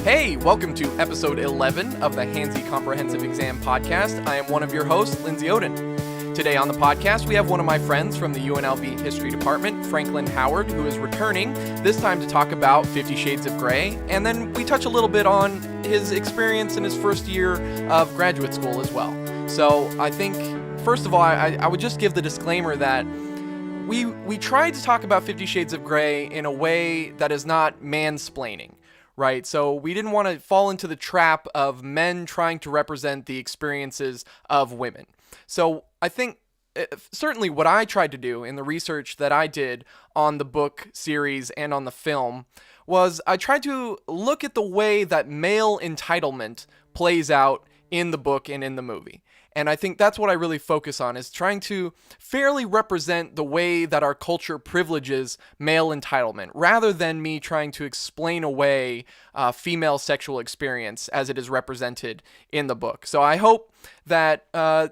Hey, welcome to episode 11 of the Handsy Comprehensive Exam Podcast. I am one of your hosts, Lindsay Oden. Today on the podcast, we have one of my friends from the UNLV History Department, Franklin Howard, who is returning, this time to talk about 50 Shades of Grey, and then we touch a little bit on his experience in his first year of graduate school as well. So I think, first of all, I would just give the disclaimer that we tried to talk about 50 Shades of Grey in a way that is not mansplaining. Right, so we didn't want to fall into the trap of men trying to represent the experiences of women. So I think certainly what I tried to do in the research that I did on the book series and on the film was I tried to look at the way that male entitlement plays out in the book and in the movie. And I think that's what I really focus on, is trying to fairly represent the way that our culture privileges male entitlement, rather than me trying to explain away female sexual experience as it is represented in the book. So I hope that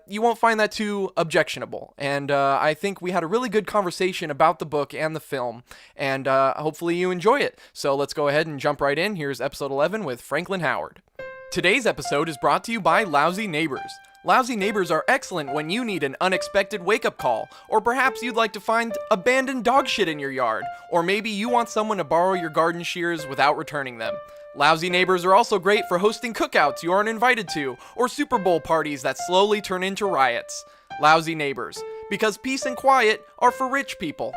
you won't find that too objectionable. And I think we had a really good conversation about the book and the film, and hopefully you enjoy it. So let's go ahead and jump right in. Here's episode 11 with Franklin Howard. Today's episode is brought to you by Lousy Neighbors. Lousy Neighbors are excellent when you need an unexpected wake-up call, or perhaps you'd like to find abandoned dog shit in your yard, or maybe you want someone to borrow your garden shears without returning them. Lousy Neighbors are also great for hosting cookouts you aren't invited to, or Super Bowl parties that slowly turn into riots. Lousy Neighbors, because peace and quiet are for rich people.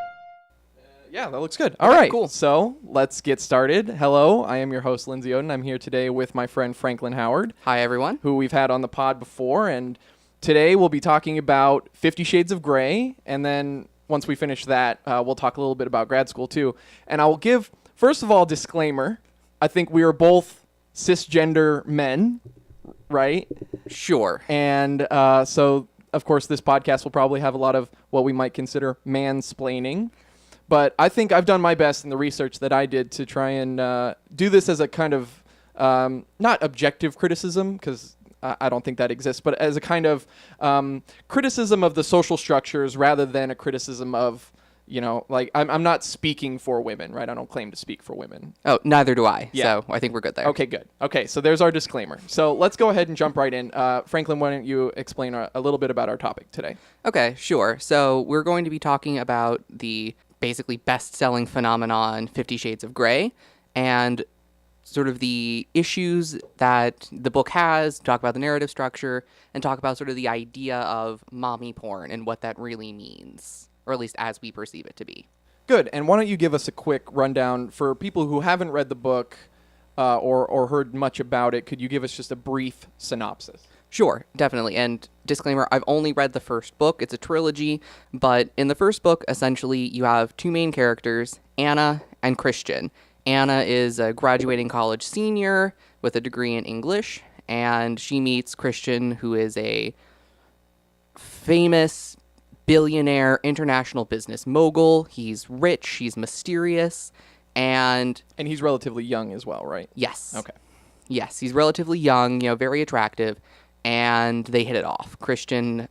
Yeah, that looks good. All right, cool. So let's get started. Hello, I am your host, Lindsay Oden. I'm here today with my friend Franklin Howard. Hi, everyone. Who we've had on the pod before. And today we'll be talking about 50 Shades of Grey. And then once we finish that, we'll talk a little bit about grad school too. And I will give, first of all, disclaimer. I think we are both cisgender men, right? Sure. And so, of course, this podcast will probably have a lot of what we might consider mansplaining. But I think I've done my best in the research that I did to try and do this as a kind of, not objective criticism, because I don't think that exists, but as a kind of criticism of the social structures rather than a criticism of, you know, like, I'm not speaking for women, right? I don't claim to speak for women. Oh, neither do I. Yeah. So I think we're good there. Okay, good. Okay, so there's our disclaimer. So let's go ahead and jump right in. Franklin, why don't you explain a little bit about our topic today? Okay, sure. So we're going to be talking about the basically best-selling phenomenon 50 Shades of Grey, and sort of the issues that the book has, talk about the narrative structure, and talk about sort of the idea of mommy porn and what that really means, or at least as we perceive it to be. Good. And why don't you give us a quick rundown for people who haven't read the book or heard much about it? Could you give us just a brief synopsis? Sure, definitely. And disclaimer, I've only read the first book. It's a trilogy, but in the first book, essentially, you have two main characters, Anna and Christian. Anna is a graduating college senior with a degree in English, and she meets Christian, who is a famous billionaire international business mogul. He's rich, he's mysterious, and he's relatively young as well, right? Yes. Okay. Yes, he's relatively young, very attractive. And they hit it off. Christian,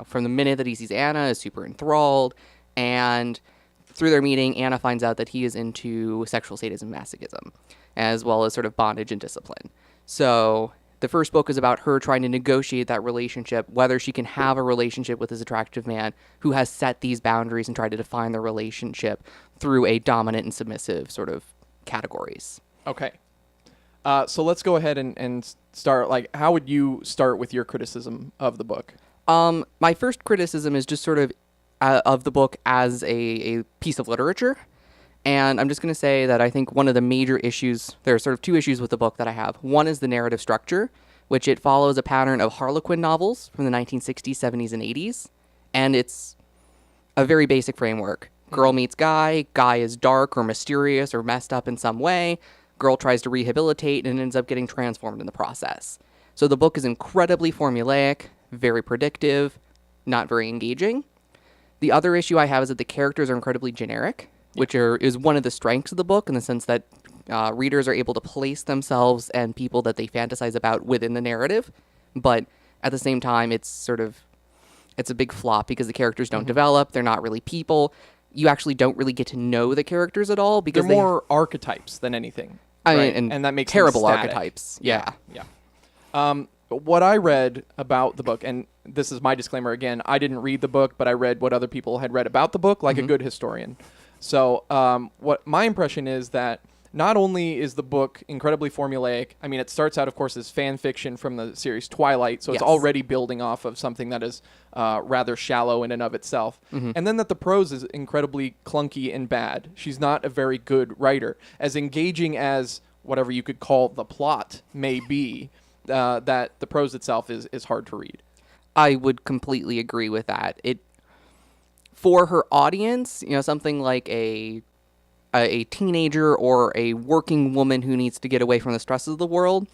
from the minute that he sees Anna, is super enthralled. And through their meeting, Anna finds out that he is into sexual sadism, masochism, as well as sort of bondage and discipline. So the first book is about her trying to negotiate that relationship, whether she can have a relationship with this attractive man who has set these boundaries and tried to define their relationship through a dominant and submissive sort of categories. Okay. So let's go ahead and start. Like, how would you start with your criticism of the book? My first criticism is just sort of the book as a piece of literature. And I'm just going to say that I think one of the major issues, there are sort of two issues with the book that I have. One is the narrative structure, which it follows a pattern of Harlequin novels from the 1960s, 70s, and 80s. And it's a very basic framework. Girl meets guy, guy is dark or mysterious or messed up in some way. Girl tries to rehabilitate and ends up getting transformed in the process. So the book is incredibly formulaic, very predictive, not very engaging. The other issue I have is that the characters are incredibly generic, which is one of the strengths of the book in the sense that readers are able to place themselves and people that they fantasize about within the narrative. But at the same time, it's a big flop because the characters don't develop. They're not really people. You actually don't really get to know the characters at all because they're more archetypes than anything. I right? mean, And that makes them terrible static. archetypes. Yeah. What I read about the book, and this is my disclaimer again, I didn't read the book, but I read what other people had read about the book, like a good historian. So what my impression is that not only is the book incredibly formulaic, I mean, it starts out, of course, as fan fiction from the series Twilight, so it's Yes. already building off of something that is rather shallow in and of itself. And then that the prose is incredibly clunky and bad. She's not a very good writer. As engaging as whatever you could call the plot may be, that the prose itself is hard to read. I would completely agree with that. For her audience, something like a teenager or a working woman who needs to get away from the stresses of the world,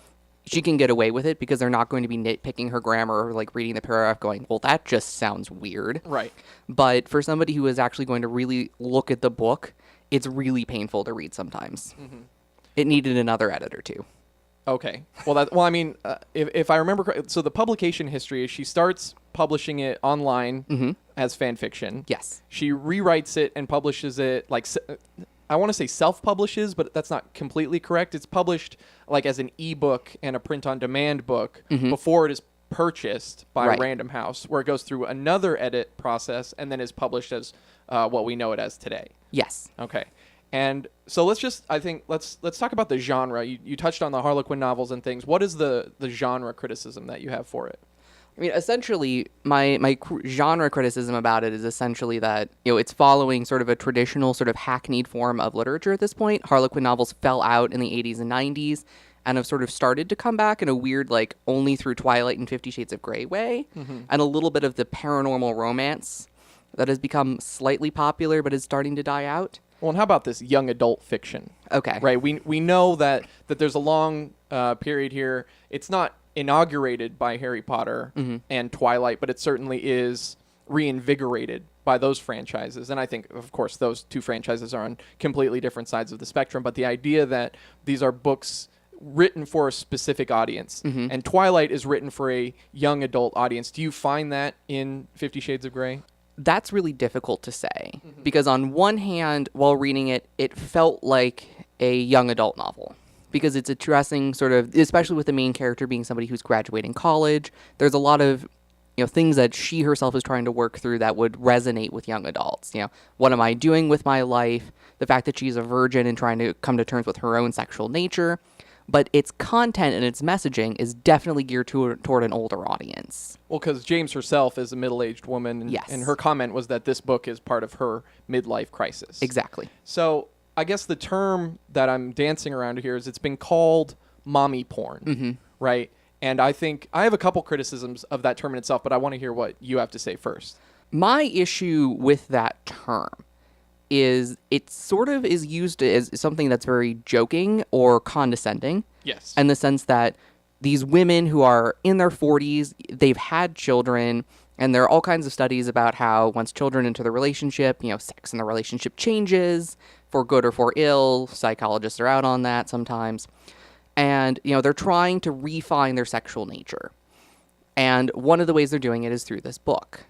she can get away with it because they're not going to be nitpicking her grammar or like reading the paragraph going, well, that just sounds weird. Right. But for somebody who is actually going to really look at the book, it's really painful to read sometimes. It needed another editor too. Okay. Well, I mean, if I remember correctly, so the publication history is she starts publishing it online as fan fiction. Yes. She rewrites it and publishes it like I want to say self-publishes, but that's not completely correct. It's published like as an ebook and a print-on-demand book before it is purchased by Random House, where it goes through another edit process and then is published as what we know it as today. Yes. Okay. And so let's talk about the genre. You touched on the Harlequin novels and things. What is the genre criticism that you have for it? I mean, essentially, my genre criticism about it is essentially that, it's following sort of a traditional sort of hackneyed form of literature at this point. Harlequin novels fell out in the 80s and 90s and have sort of started to come back in a weird, like, only through Twilight and 50 Shades of Grey way. And a little bit of the paranormal romance that has become slightly popular but is starting to die out. Well, and how about this young adult fiction? Okay. Right. We know that there's a long period here. It's not inaugurated by Harry Potter and Twilight, but it certainly is reinvigorated by those franchises. And I think, of course, those two franchises are on completely different sides of the spectrum. But the idea that these are books written for a specific audience, and Twilight is written for a young adult audience. Do you find that in 50 Shades of Grey? That's really difficult to say because on one hand, while reading it, it felt like a young adult novel because it's addressing sort of, especially with the main character being somebody who's graduating college, there's a lot of, things that she herself is trying to work through that would resonate with young adults. What am I doing with my life? The fact that she's a virgin and trying to come to terms with her own sexual nature. But its content and its messaging is definitely geared toward an older audience. Well, because James herself is a middle-aged woman, and, Yes. and her comment was that this book is part of her midlife crisis. Exactly. So I guess the term that I'm dancing around here is it's been called mommy porn, right? And I think I have a couple criticisms of that term in itself, but I want to hear what you have to say first. My issue with that term is it sort of is used as something that's very joking or condescending. Yes. In the sense that these women who are in their 40s, they've had children, and there are all kinds of studies about how once children enter the relationship, sex in the relationship changes for good or for ill. Psychologists are out on that sometimes. And, they're trying to refine their sexual nature. And one of the ways they're doing it is through this book.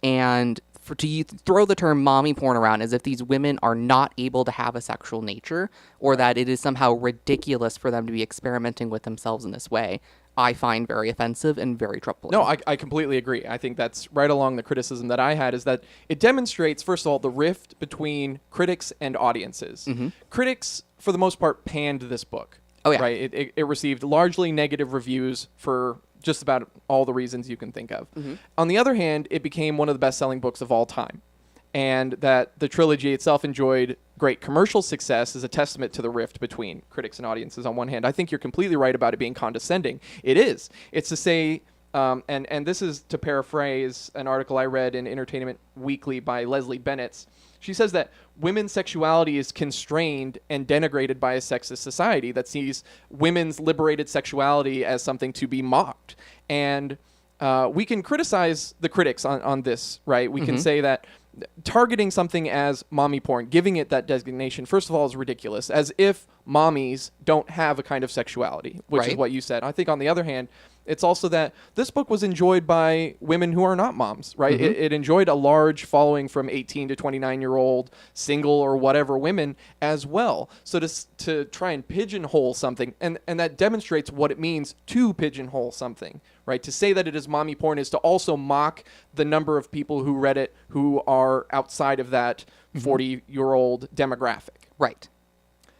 And to throw the term mommy porn around as if these women are not able to have a sexual nature or that it is somehow ridiculous for them to be experimenting with themselves in this way, I find very offensive and very troubling. No, I completely agree. I think that's right along the criticism that I had is that it demonstrates, first of all, the rift between critics and audiences. Critics, for the most part, panned this book. Oh, yeah. Right? It received largely negative reviews for just about all the reasons you can think of. On the other hand, it became one of the best-selling books of all time. And that the trilogy itself enjoyed great commercial success is a testament to the rift between critics and audiences on one hand. I think you're completely right about it being condescending. It is. It's to say, and this is to paraphrase an article I read in Entertainment Weekly by Leslie Bennett. She says that women's sexuality is constrained and denigrated by a sexist society that sees women's liberated sexuality as something to be mocked. And we can criticize the critics on this, right? We can say that targeting something as mommy porn, giving it that designation, first of all, is ridiculous, as if mommies don't have a kind of sexuality, which is Right. what you said. I think, on the other hand, It's also that this book was enjoyed by women who are not moms, right? Mm-hmm. It enjoyed a large following from 18 to 29-year-old single or whatever women as well. So to try and pigeonhole something, and that demonstrates what it means to pigeonhole something, right? To say that it is mommy porn is to also mock the number of people who read it who are outside of that 40-year-old demographic. Right.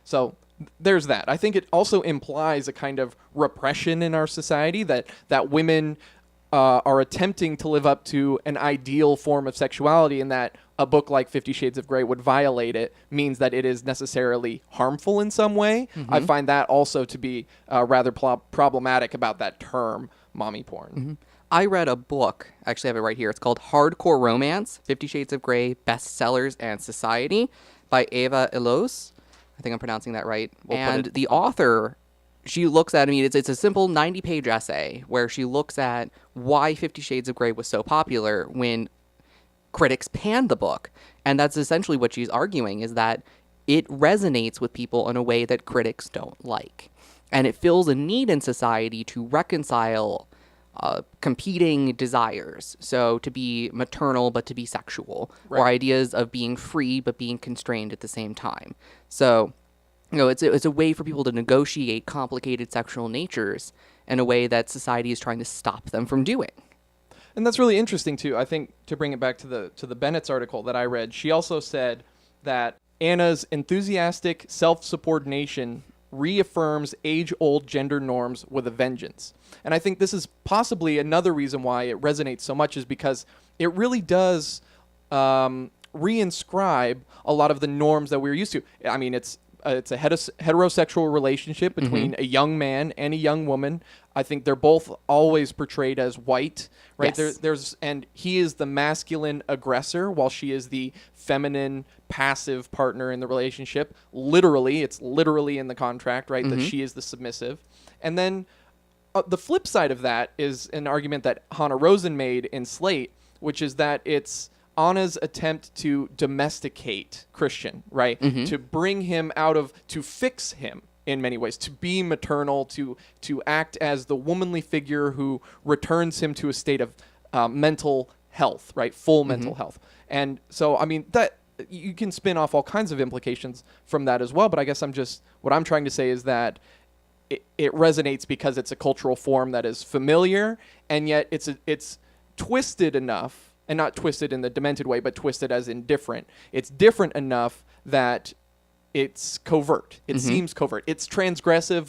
So there's that. I think it also implies a kind of repression in our society that women are attempting to live up to an ideal form of sexuality, and that a book like 50 Shades of Grey would violate it means that it is necessarily harmful in some way. I find that also to be rather problematic about that term, mommy porn. I read a book, actually I have it right here. It's called Hardcore Romance, 50 Shades of Grey, Bestsellers and Society by Eva Elos. I think I'm pronouncing that right. And the author, she looks at, it's a simple 90-page essay where she looks at why 50 Shades of Grey was so popular when critics panned the book. And that's essentially what she's arguing, is that it resonates with people in a way that critics don't like. And it fills a need in society to reconcile competing desires. So to be maternal, but to be sexual, or ideas of being free, but being constrained at the same time. So, it's a way for people to negotiate complicated sexual natures in a way that society is trying to stop them from doing. And that's really interesting too. I think, to bring it back to the Bennett's article that I read, she also said that Anna's enthusiastic self-subordination reaffirms age-old gender norms with a vengeance. And I think this is possibly another reason why it resonates so much, is because it really does reinscribe a lot of the norms that we're used to. I mean, it's a heterosexual relationship between a young man and a young woman. I think they're both always portrayed as white, right? Yes. And he is the masculine aggressor while she is the feminine passive partner in the relationship. It's literally in the contract, right? That she is the submissive. And then the flip side of that is an argument that Hannah Rosen made in Slate, which is that it's Anna's attempt to domesticate Christian, right? To bring him to fix him in many ways, to be maternal, to act as the womanly figure who returns him to a state of mental health, right? Full mental health. And so, I mean, that you can spin off all kinds of implications from that as well. But I guess what I'm trying to say is that it resonates because it's a cultural form that is familiar, and yet it's twisted enough. And not twisted in the demented way, but twisted as in different. It's different enough that it's covert. It seems covert. It's transgressive,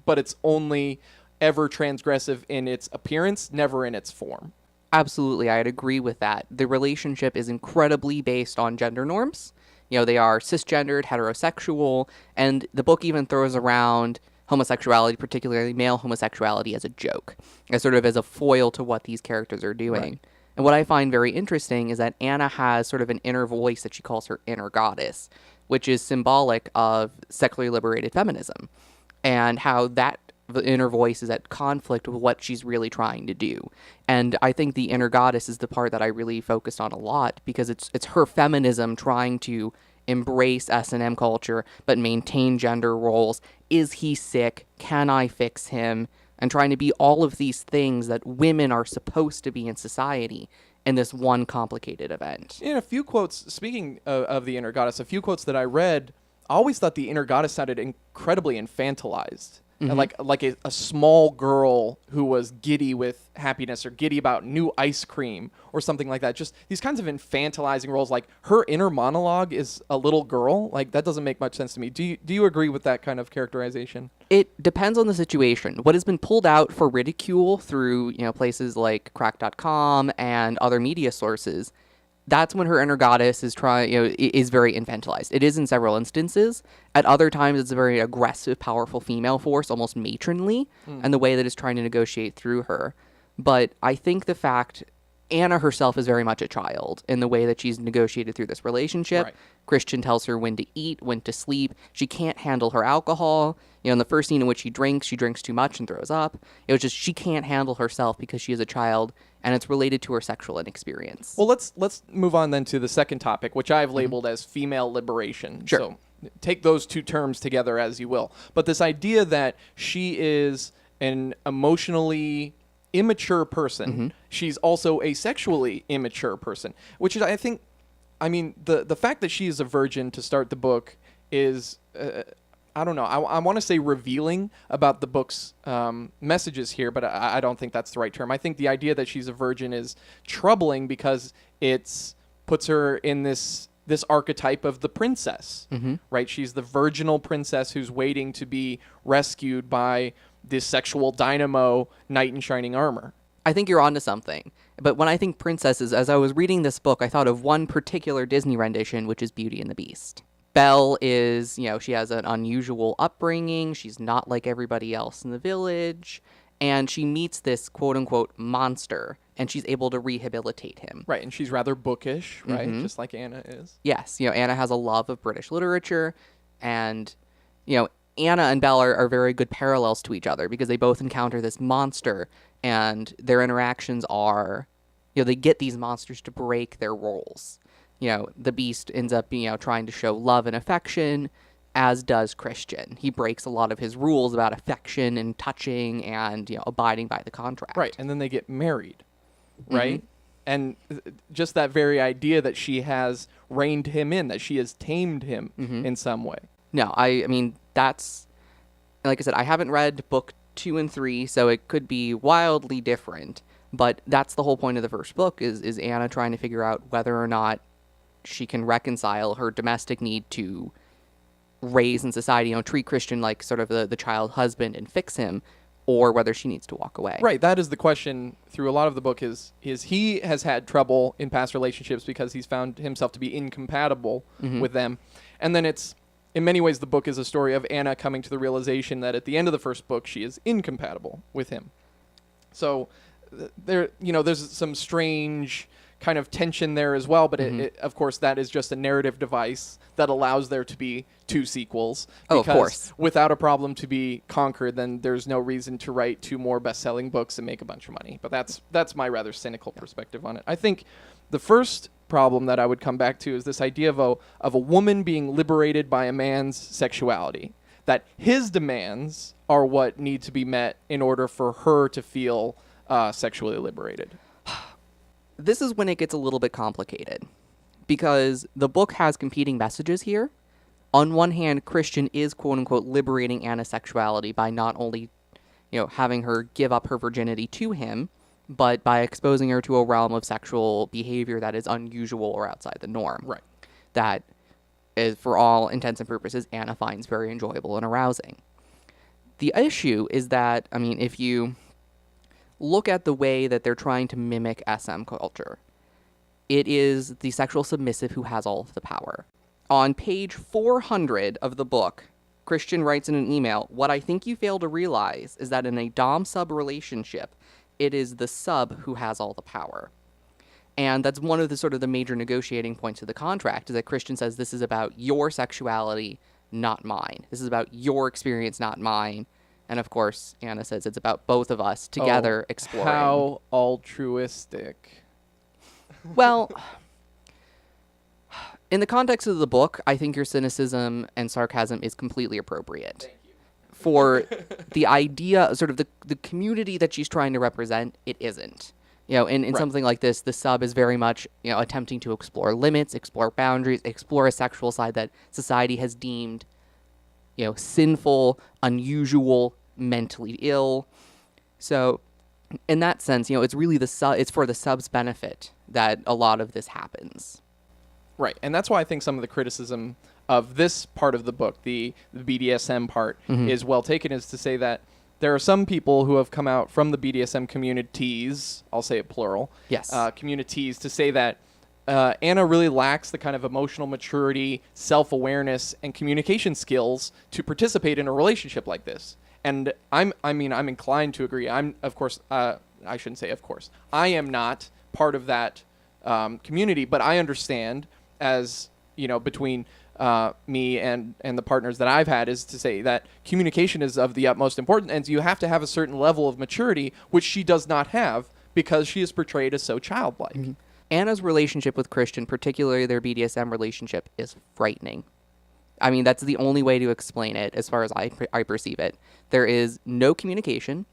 but it's only ever transgressive in its appearance, never in its form. Absolutely, I'd agree with that. The relationship is incredibly based on gender norms. They are cisgendered, heterosexual, and the book even throws around homosexuality, particularly male homosexuality, as a joke, as sort of as a foil to what these characters are doing. Right. And what I find very interesting is that Anna has sort of an inner voice that she calls her inner goddess, which is symbolic of sexually liberated feminism, and how the inner voice is at conflict with what she's really trying to do. And I think the inner goddess is the part that I really focused on a lot, because it's her feminism trying to embrace S&M culture but maintain gender roles. Is he sick? Can I fix him? And trying to be all of these things that women are supposed to be in society in this one complicated event. In a few quotes, speaking of the inner goddess, a few quotes that I read, I always thought the inner goddess sounded incredibly infantilized. And like a small girl who was giddy with happiness or giddy about new ice cream or something like that. Just these kinds of infantilizing roles, like her inner monologue is a little girl. Like, that doesn't make much sense to me. Do you agree with that kind of characterization? It depends on the situation. What has been pulled out for ridicule through, places like crack.com and other media sources, that's when her inner goddess is is very infantilized. It is in several instances. At other times, it's a very aggressive, powerful female force, almost matronly, and the way that it's trying to negotiate through her. But I think the fact Anna herself is very much a child in the way that she's negotiated through this relationship. Right. Christian tells her when to eat, when to sleep. She can't handle her alcohol. In the first scene in which she drinks too much and throws up. It was just she can't handle herself because she is a child, and it's related to her sexual inexperience. Well, let's move on then to the second topic, which I've labeled as female liberation. Sure. So take those two terms together as you will. But this idea that she is an emotionally immature person, she's also a sexually immature person, which is, I think, I mean, the fact that she is a virgin to start the book is, I don't know, I want to say revealing about the book's messages here, but I don't think that's the right term. I think the idea that she's a virgin is troubling because it puts her in this archetype of the princess, right? She's the virginal princess who's waiting to be rescued by this sexual dynamo knight in shining armor. I think you're onto something. But when I think princesses, as I was reading this book, I thought of one particular Disney rendition, which is Beauty and the Beast. Belle is, she has an unusual upbringing. She's not like everybody else in the village. And she meets this quote-unquote monster, and she's able to rehabilitate him. Right, and she's rather bookish, right? Just like Anna is. Yes, Anna has a love of British literature, and, Anna and Belle are very good parallels to each other because they both encounter this monster, and their interactions are, they get these monsters to break their roles. The Beast ends up, trying to show love and affection, as does Christian. He breaks a lot of his rules about affection and touching and, abiding by the contract. Right, and then they get married, right? And just that very idea that she has reined him in, that she has tamed him in some way. No, I mean, that's, like I said, I haven't read book 2 and 3, so it could be wildly different. But that's the whole point of the first book, is Anna trying to figure out whether or not she can reconcile her domestic need to raise in society, treat Christian like sort of the child husband and fix him, or whether she needs to walk away. Right, that is the question through a lot of the book is he has had trouble in past relationships because he's found himself to be incompatible with them. And then it's, in many ways, the book is a story of Anna coming to the realization that at the end of the first book, she is incompatible with him. So there's some strange kind of tension there as well, but it, of course, that is just a narrative device that allows there to be 2 sequels. Oh, of course. Without a problem to be conquered, then there's no reason to write 2 more best-selling books and make a bunch of money. But that's my rather cynical perspective on it. I think the first problem that I would come back to is this idea of a woman being liberated by a man's sexuality, that his demands are what need to be met in order for her to feel sexually liberated. This is when it gets a little bit complicated, because the book has competing messages here. On one hand, Christian is quote-unquote liberating Anna's sexuality by not only, having her give up her virginity to him, but by exposing her to a realm of sexual behavior that is unusual or outside the norm. Right. That is, for all intents and purposes, Anna finds very enjoyable and arousing. The issue is that, if you look at the way that they're trying to mimic SM culture, it is the sexual submissive who has all of the power. On page 400 of the book, Christian writes in an email, "What I think you fail to realize is that in a dom-sub relationship, it is the sub who has all the power." And that's one of the sort of the major negotiating points of the contract, is that Christian says this is about your sexuality, not mine. This is about your experience, not mine. And of course, Anna says it's about both of us together exploring. How altruistic. Well, in the context of the book, I think your cynicism and sarcasm is completely appropriate. Thank you. For the idea, sort of the community that she's trying to represent, it isn't. In Right. something like this, the sub is very much, attempting to explore limits, explore boundaries, explore a sexual side that society has deemed, sinful, unusual, mentally ill. So, in that sense, it's really it's for the sub's benefit that a lot of this happens. Right, and that's why I think some of the criticism of this part of the book, the BDSM part, is well taken, is to say that there are some people who have come out from the BDSM communities, I'll say it plural, Yes. Communities, to say that Anna really lacks the kind of emotional maturity, self-awareness, and communication skills to participate in a relationship like this. And I'm inclined to agree. I shouldn't say of course. I am not part of that community, but I understand, as between me and the partners that I've had, is to say that communication is of the utmost importance, and you have to have a certain level of maturity, which she does not have because she is portrayed as so childlike. Anna's relationship with Christian, particularly their BDSM relationship, is frightening. I mean, that's the only way to explain it as far as I perceive it. There is no communication.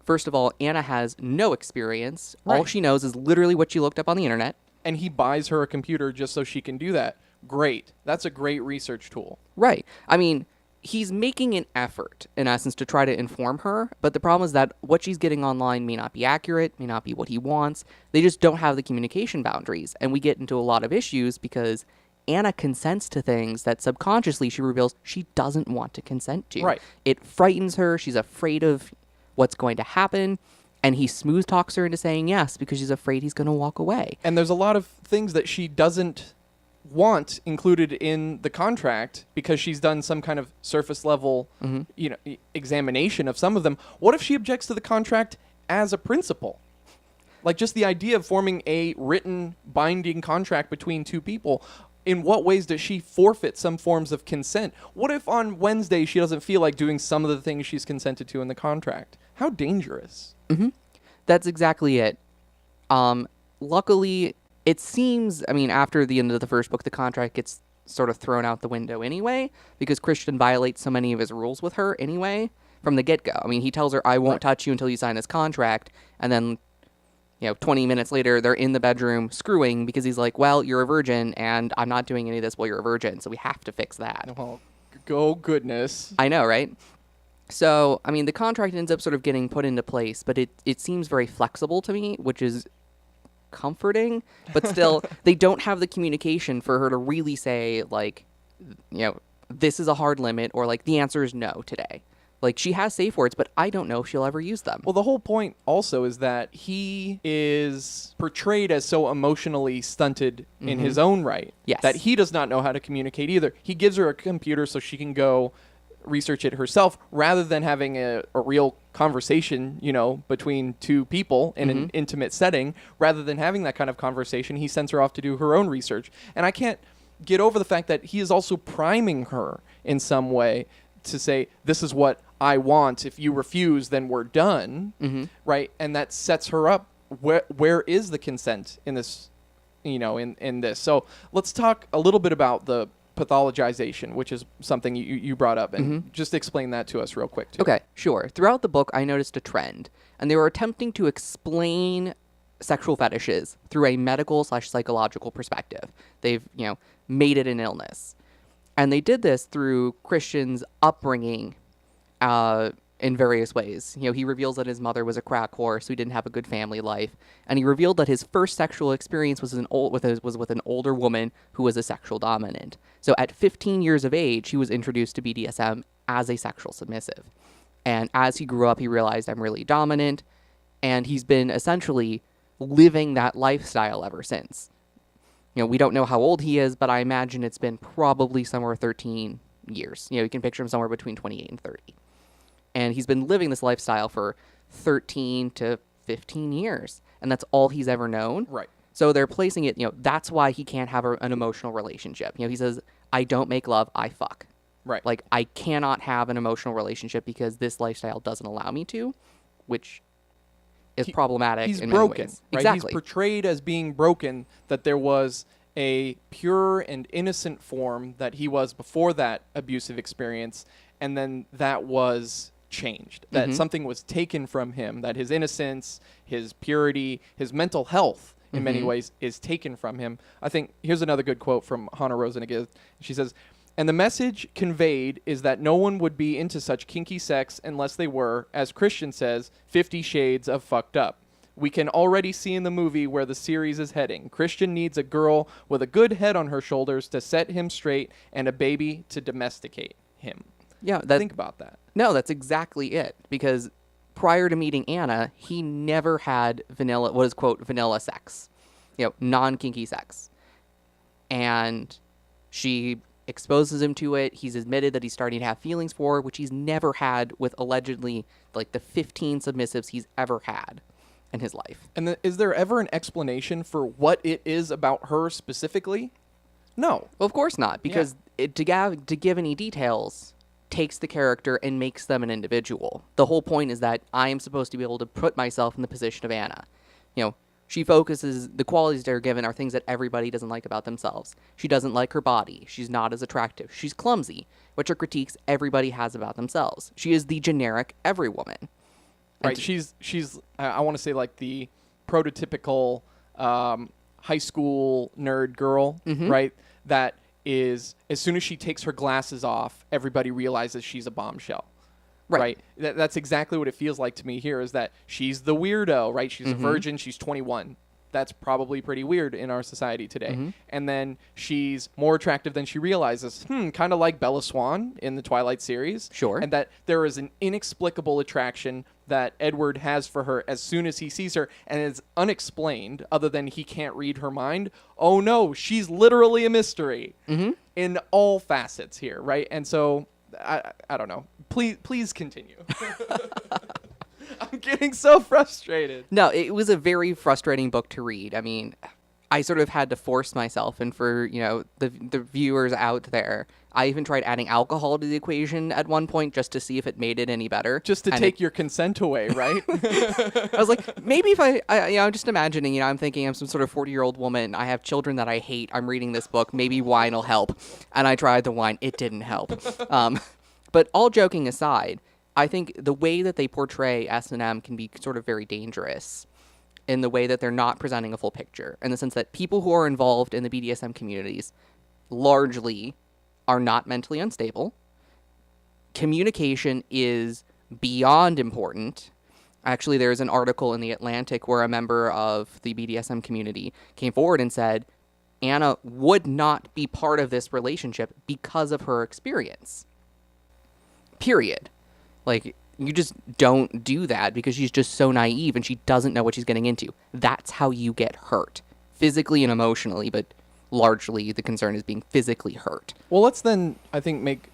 First of all, Anna has no experience. All Right. she knows is literally what she looked up on the internet. And he buys her a computer just so she can do that. Great. That's a great research tool. Right. I mean, he's making an effort, in essence, to try to inform her. But the problem is that what she's getting online may not be accurate, may not be what he wants. They just don't have the communication boundaries. And we get into a lot of issues because Anna consents to things that subconsciously she reveals she doesn't want to consent to. Right. It frightens her. She's afraid of what's going to happen. And he smooth talks her into saying yes because she's afraid he's going to walk away. And there's a lot of things that she doesn't want included in the contract because she's done some kind of surface level, examination of some of them. What if she objects to the contract as a principle? Like just the idea of forming a written binding contract between two people. In what ways does she forfeit some forms of consent? What if on Wednesday she doesn't feel like doing some of the things she's consented to in the contract? How dangerous. That's exactly it. Luckily, it seems, I mean, after the end of the first book, the contract gets sort of thrown out the window anyway, because Christian violates so many of his rules with her anyway from the get-go. I mean, he tells her, I won't touch you until you sign this contract, and then 20 minutes later, they're in the bedroom screwing because he's like, well, you're a virgin, and I'm not doing any of this while you're a virgin, so we have to fix that. Well, go goodness. I know, right? So, I mean, the contract ends up sort of getting put into place, but it seems very flexible to me, which is comforting, but still, they don't have the communication for her to really say, like, this is a hard limit, or, like, the answer is no today. Like, she has safe words, but I don't know if she'll ever use them. Well, the whole point also is that he is portrayed as so emotionally stunted in his own right. Yes. That he does not know how to communicate either. He gives her a computer so she can go research it herself rather than having a real conversation, between two people in an intimate setting. Rather than having that kind of conversation, he sends her off to do her own research. And I can't get over the fact that he is also priming her in some way to say, this is what I want. If you refuse, then we're done. Right? And that sets her up. Where is the consent in this, in this? So let's talk a little bit about the pathologization, which is something you brought up, and just explain that to us real quick too. Okay, sure. Throughout the book, I noticed a trend, and they were attempting to explain sexual fetishes through a medical/psychological perspective. They've, made it an illness. And they did this through Christian's upbringing in various ways. He reveals that his mother was a crack whore, so he didn't have a good family life. And he revealed that his first sexual experience was with an older woman who was a sexual dominant. So at 15 years of age, he was introduced to BDSM as a sexual submissive. And as he grew up, he realized, I'm really dominant. And he's been essentially living that lifestyle ever since. We don't know how old he is, but I imagine it's been probably somewhere 13 years. You can picture him somewhere between 28 and 30. And he's been living this lifestyle for 13 to 15 years. And that's all he's ever known. Right. So they're placing it, that's why he can't have an emotional relationship. He says, I don't make love, I fuck. Right. Like, I cannot have an emotional relationship because this lifestyle doesn't allow me to, which is problematic He's in broken, many ways. right? Exactly. He's portrayed as being broken, that there was a pure and innocent form that he was before that abusive experience, and then that was changed. That something was taken from him, that his innocence, his purity, his mental health in many ways is taken from him. I think here's another good quote from Hannah Rosenegger. She says, and the message conveyed is that no one would be into such kinky sex unless they were, as Christian says, 50 shades of fucked up. We can already see in the movie where the series is heading. Christian needs a girl with a good head on her shoulders to set him straight and a baby to domesticate him. Yeah, Think about that. No, that's exactly it. Because prior to meeting Anna, he never had what is, quote, vanilla sex. Non-kinky sex. And she exposes him to it. He's admitted that he's starting to have feelings for her, which he's never had with allegedly, like, the 15 submissives he's ever had in his life. And is there ever an explanation for what it is about her specifically? No. Well, of course not, because to give any details takes the character and makes them an individual. The whole point is that I am supposed to be able to put myself in the position of Anna. She focuses, the qualities that are given are things that everybody doesn't like about themselves. She doesn't like her body. She's not as attractive. She's clumsy, which are critiques everybody has about themselves. She is the generic every woman. Right. She's I want to say like the prototypical high school nerd girl, right? That is, as soon as she takes her glasses off, everybody realizes she's a bombshell. Right. That's exactly what it feels like to me here, is that she's the weirdo, right? She's a virgin. She's 21. That's probably pretty weird in our society today. And then she's more attractive than she realizes. Kind of like Bella Swan in the Twilight series. Sure. And that there is an inexplicable attraction that Edward has for her as soon as he sees her, and it's unexplained other than he can't read her mind. Oh no, she's literally a mystery in all facets here, right? And so I don't know. Please continue. I'm getting so frustrated. No, it was a very frustrating book to read. I mean, I sort of had to force myself, and for, you know, the viewers out there, I even tried adding alcohol to the equation at one point just to see if it made it any better. Just to take your consent away, right? I was like, maybe if I'm just imagining, you know, I'm thinking I'm some sort of 40-year-old woman. I have children that I hate. I'm reading this book. Maybe wine will help. And I tried the wine. It didn't help. But all joking aside, I think the way that they portray S&M can be sort of very dangerous in the way that they're not presenting a full picture, in the sense that people who are involved in the BDSM communities largely are not mentally unstable. Communication is beyond important. Actually, there's an article in The Atlantic where a member of the BDSM community came forward and said Anna would not be part of this relationship because of her experience. Period. Like, you just don't do that because she's just so naive and she doesn't know what she's getting into. That's how you get hurt. Physically and emotionally, but largely the concern is being physically hurt. Well, let's then, I think, make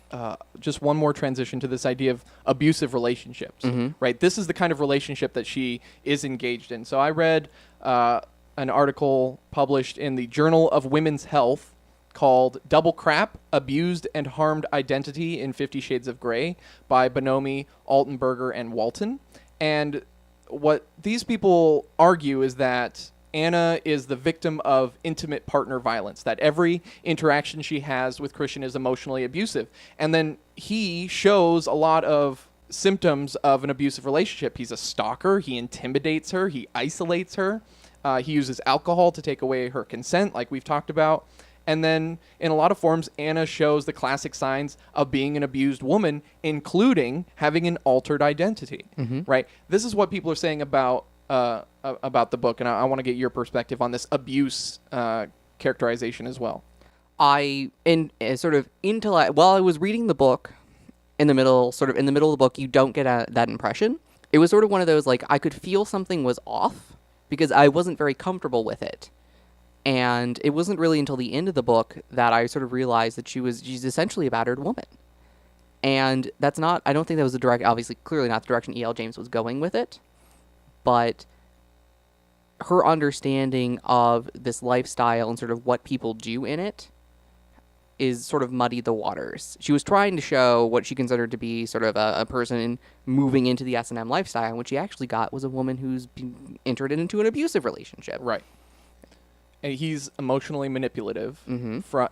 just one more transition to this idea of abusive relationships, right? This is the kind of relationship that she is engaged in. So I read an article published in the Journal of Women's Health called Double Crap, Abused and Harmed Identity in 50 Shades of Grey by Bonomi, Altenberger, and Walton. And what these people argue is that Anna is the victim of intimate partner violence, that every interaction she has with Christian is emotionally abusive. And then he shows a lot of symptoms of an abusive relationship. He's a stalker. He intimidates her. He isolates her. He uses alcohol to take away her consent, like we've talked about. And then in a lot of forms, Anna shows the classic signs of being an abused woman, including having an altered identity, right? This is what people are saying about the book, and I want to get your perspective on this abuse characterization as well. While I was reading the book, in the middle of the book, you don't get that impression. It was sort of one of those, like, I could feel something was off because I wasn't very comfortable with it. And it wasn't really until the end of the book that I sort of realized that she's essentially a battered woman. And that's not, I don't think that was clearly not the direction E.L. James was going with it. But her understanding of this lifestyle and sort of what people do in it is sort of muddied the waters. She was trying to show what she considered to be sort of a person moving into the S&M lifestyle, and what she actually got was a woman who's been entered into an abusive relationship. Right. And he's emotionally manipulative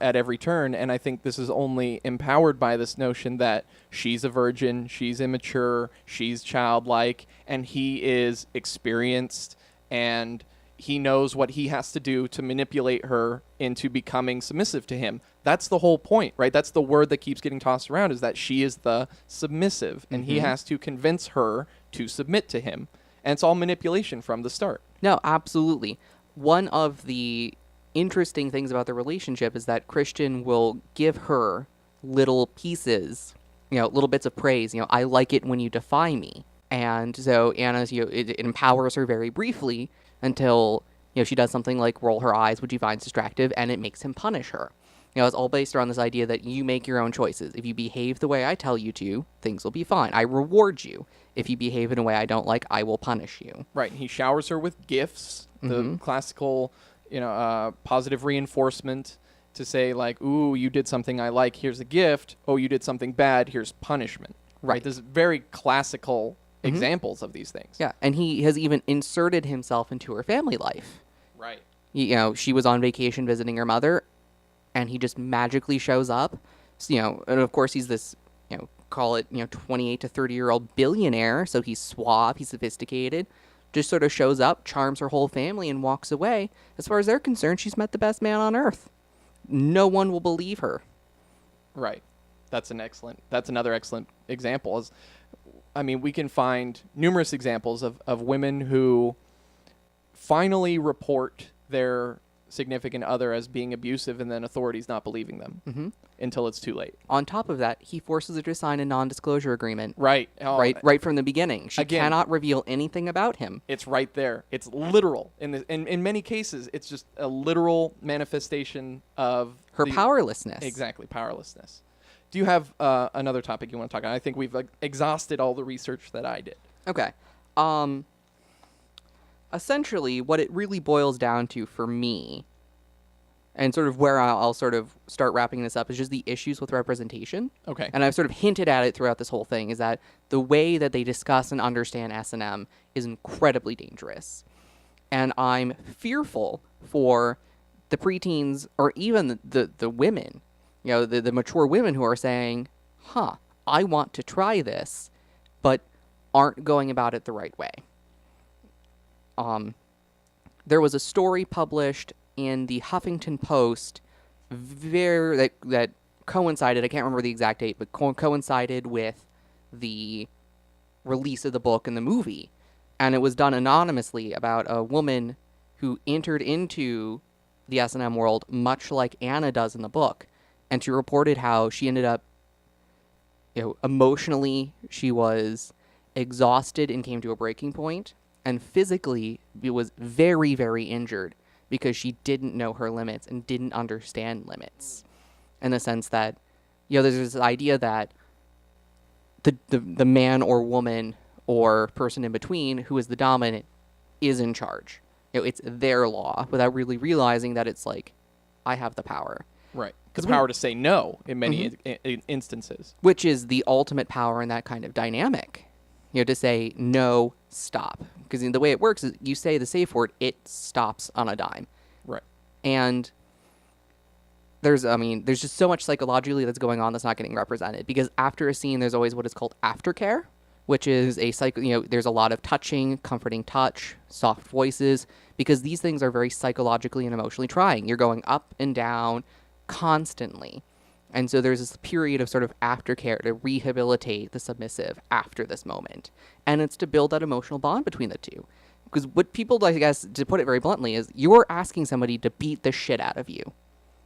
at every turn, and I think this is only empowered by this notion that she's a virgin, she's immature, she's childlike, and he is experienced, and he knows what he has to do to manipulate her into becoming submissive to him. That's the whole point, right? That's the word that keeps getting tossed around, is that she is the submissive, and he has to convince her to submit to him. And it's all manipulation from the start. No, absolutely. One of the interesting things about the relationship is that Christian will give her little pieces, little bits of praise. I like it when you defy me. And so Anna's, it empowers her very briefly until, she does something like roll her eyes, which he finds distractive, and it makes him punish her. It's all based around this idea that you make your own choices. If you behave the way I tell you to, things will be fine. I reward you. If you behave in a way I don't like, I will punish you. Right. And he showers her with gifts, the classical, positive reinforcement to say, like, ooh, you did something I like, here's a gift. Oh, you did something bad, here's punishment. Right. This very classical examples of these things. Yeah, and he has even inserted himself into her family life. Right. She was on vacation visiting her mother, and he just magically shows up. So, and of course he's this, call it, 28 to 30-year-old billionaire, so he's suave, he's sophisticated, just sort of shows up, charms her whole family, and walks away. As far as they're concerned, she's met the best man on earth. No one will believe her. Right. That's another excellent example. We can find numerous examples of women who finally report their significant other as being abusive, and then authorities not believing them until it's too late. On top of that, he forces her to sign a non-disclosure agreement. Right. Right from the beginning. She cannot reveal anything about him. It's right there. It's literal. In many cases, it's just a literal manifestation of her powerlessness. Exactly, powerlessness. Do you have another topic you want to talk about? I think we've exhausted all the research that I did. Okay. Essentially, what it really boils down to for me, and sort of where I'll sort of start wrapping this up, is just the issues with representation. Okay. And I've sort of hinted at it throughout this whole thing, is that the way that they discuss and understand S&M is incredibly dangerous. And I'm fearful for the preteens, or even the women, the mature women who are saying, I want to try this, but aren't going about it the right way. There was a story published in the Huffington Post that coincided, I can't remember the exact date, but coincided with the release of the book and the movie. And it was done anonymously about a woman who entered into the S&M world much like Anna does in the book. And she reported how she ended up, emotionally, she was exhausted and came to a breaking point. And physically, it was very, very injured because she didn't know her limits and didn't understand limits. In the sense that, there's this idea that the man or woman or person in between who is the dominant is in charge. It's their law, without really realizing that it's like, I have the power. Right. The power to say no in many instances. Which is the ultimate power in that kind of dynamic. To say, no, stop. Because the way it works is you say the safe word, it stops on a dime. Right. And there's just so much psychologically that's going on that's not getting represented. Because after a scene, there's always what is called aftercare, which is there's a lot of touching, comforting touch, soft voices, because these things are very psychologically and emotionally trying. You're going up and down constantly. And so there's this period of sort of aftercare to rehabilitate the submissive after this moment. And it's to build that emotional bond between the two. Because what people, I guess, to put it very bluntly, is you're asking somebody to beat the shit out of you.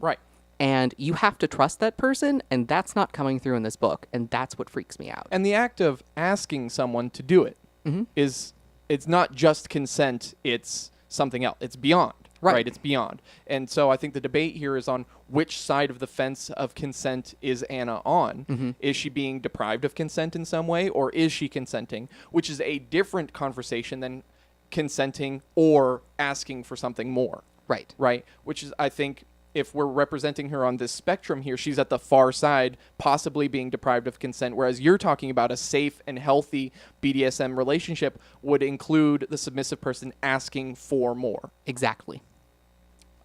Right. And you have to trust that person, and that's not coming through in this book. And that's what freaks me out. And the act of asking someone to do it is, it's not just consent, it's something else. It's beyond. Right. It's beyond. And so I think the debate here is on which side of the fence of consent is Anna on. Is she being deprived of consent in some way, or is she consenting? Which is a different conversation than consenting or asking for something more. Right. Right. Which is, I think, if we're representing her on this spectrum here, she's at the far side, possibly being deprived of consent, whereas you're talking about a safe and healthy BDSM relationship would include the submissive person asking for more. Exactly.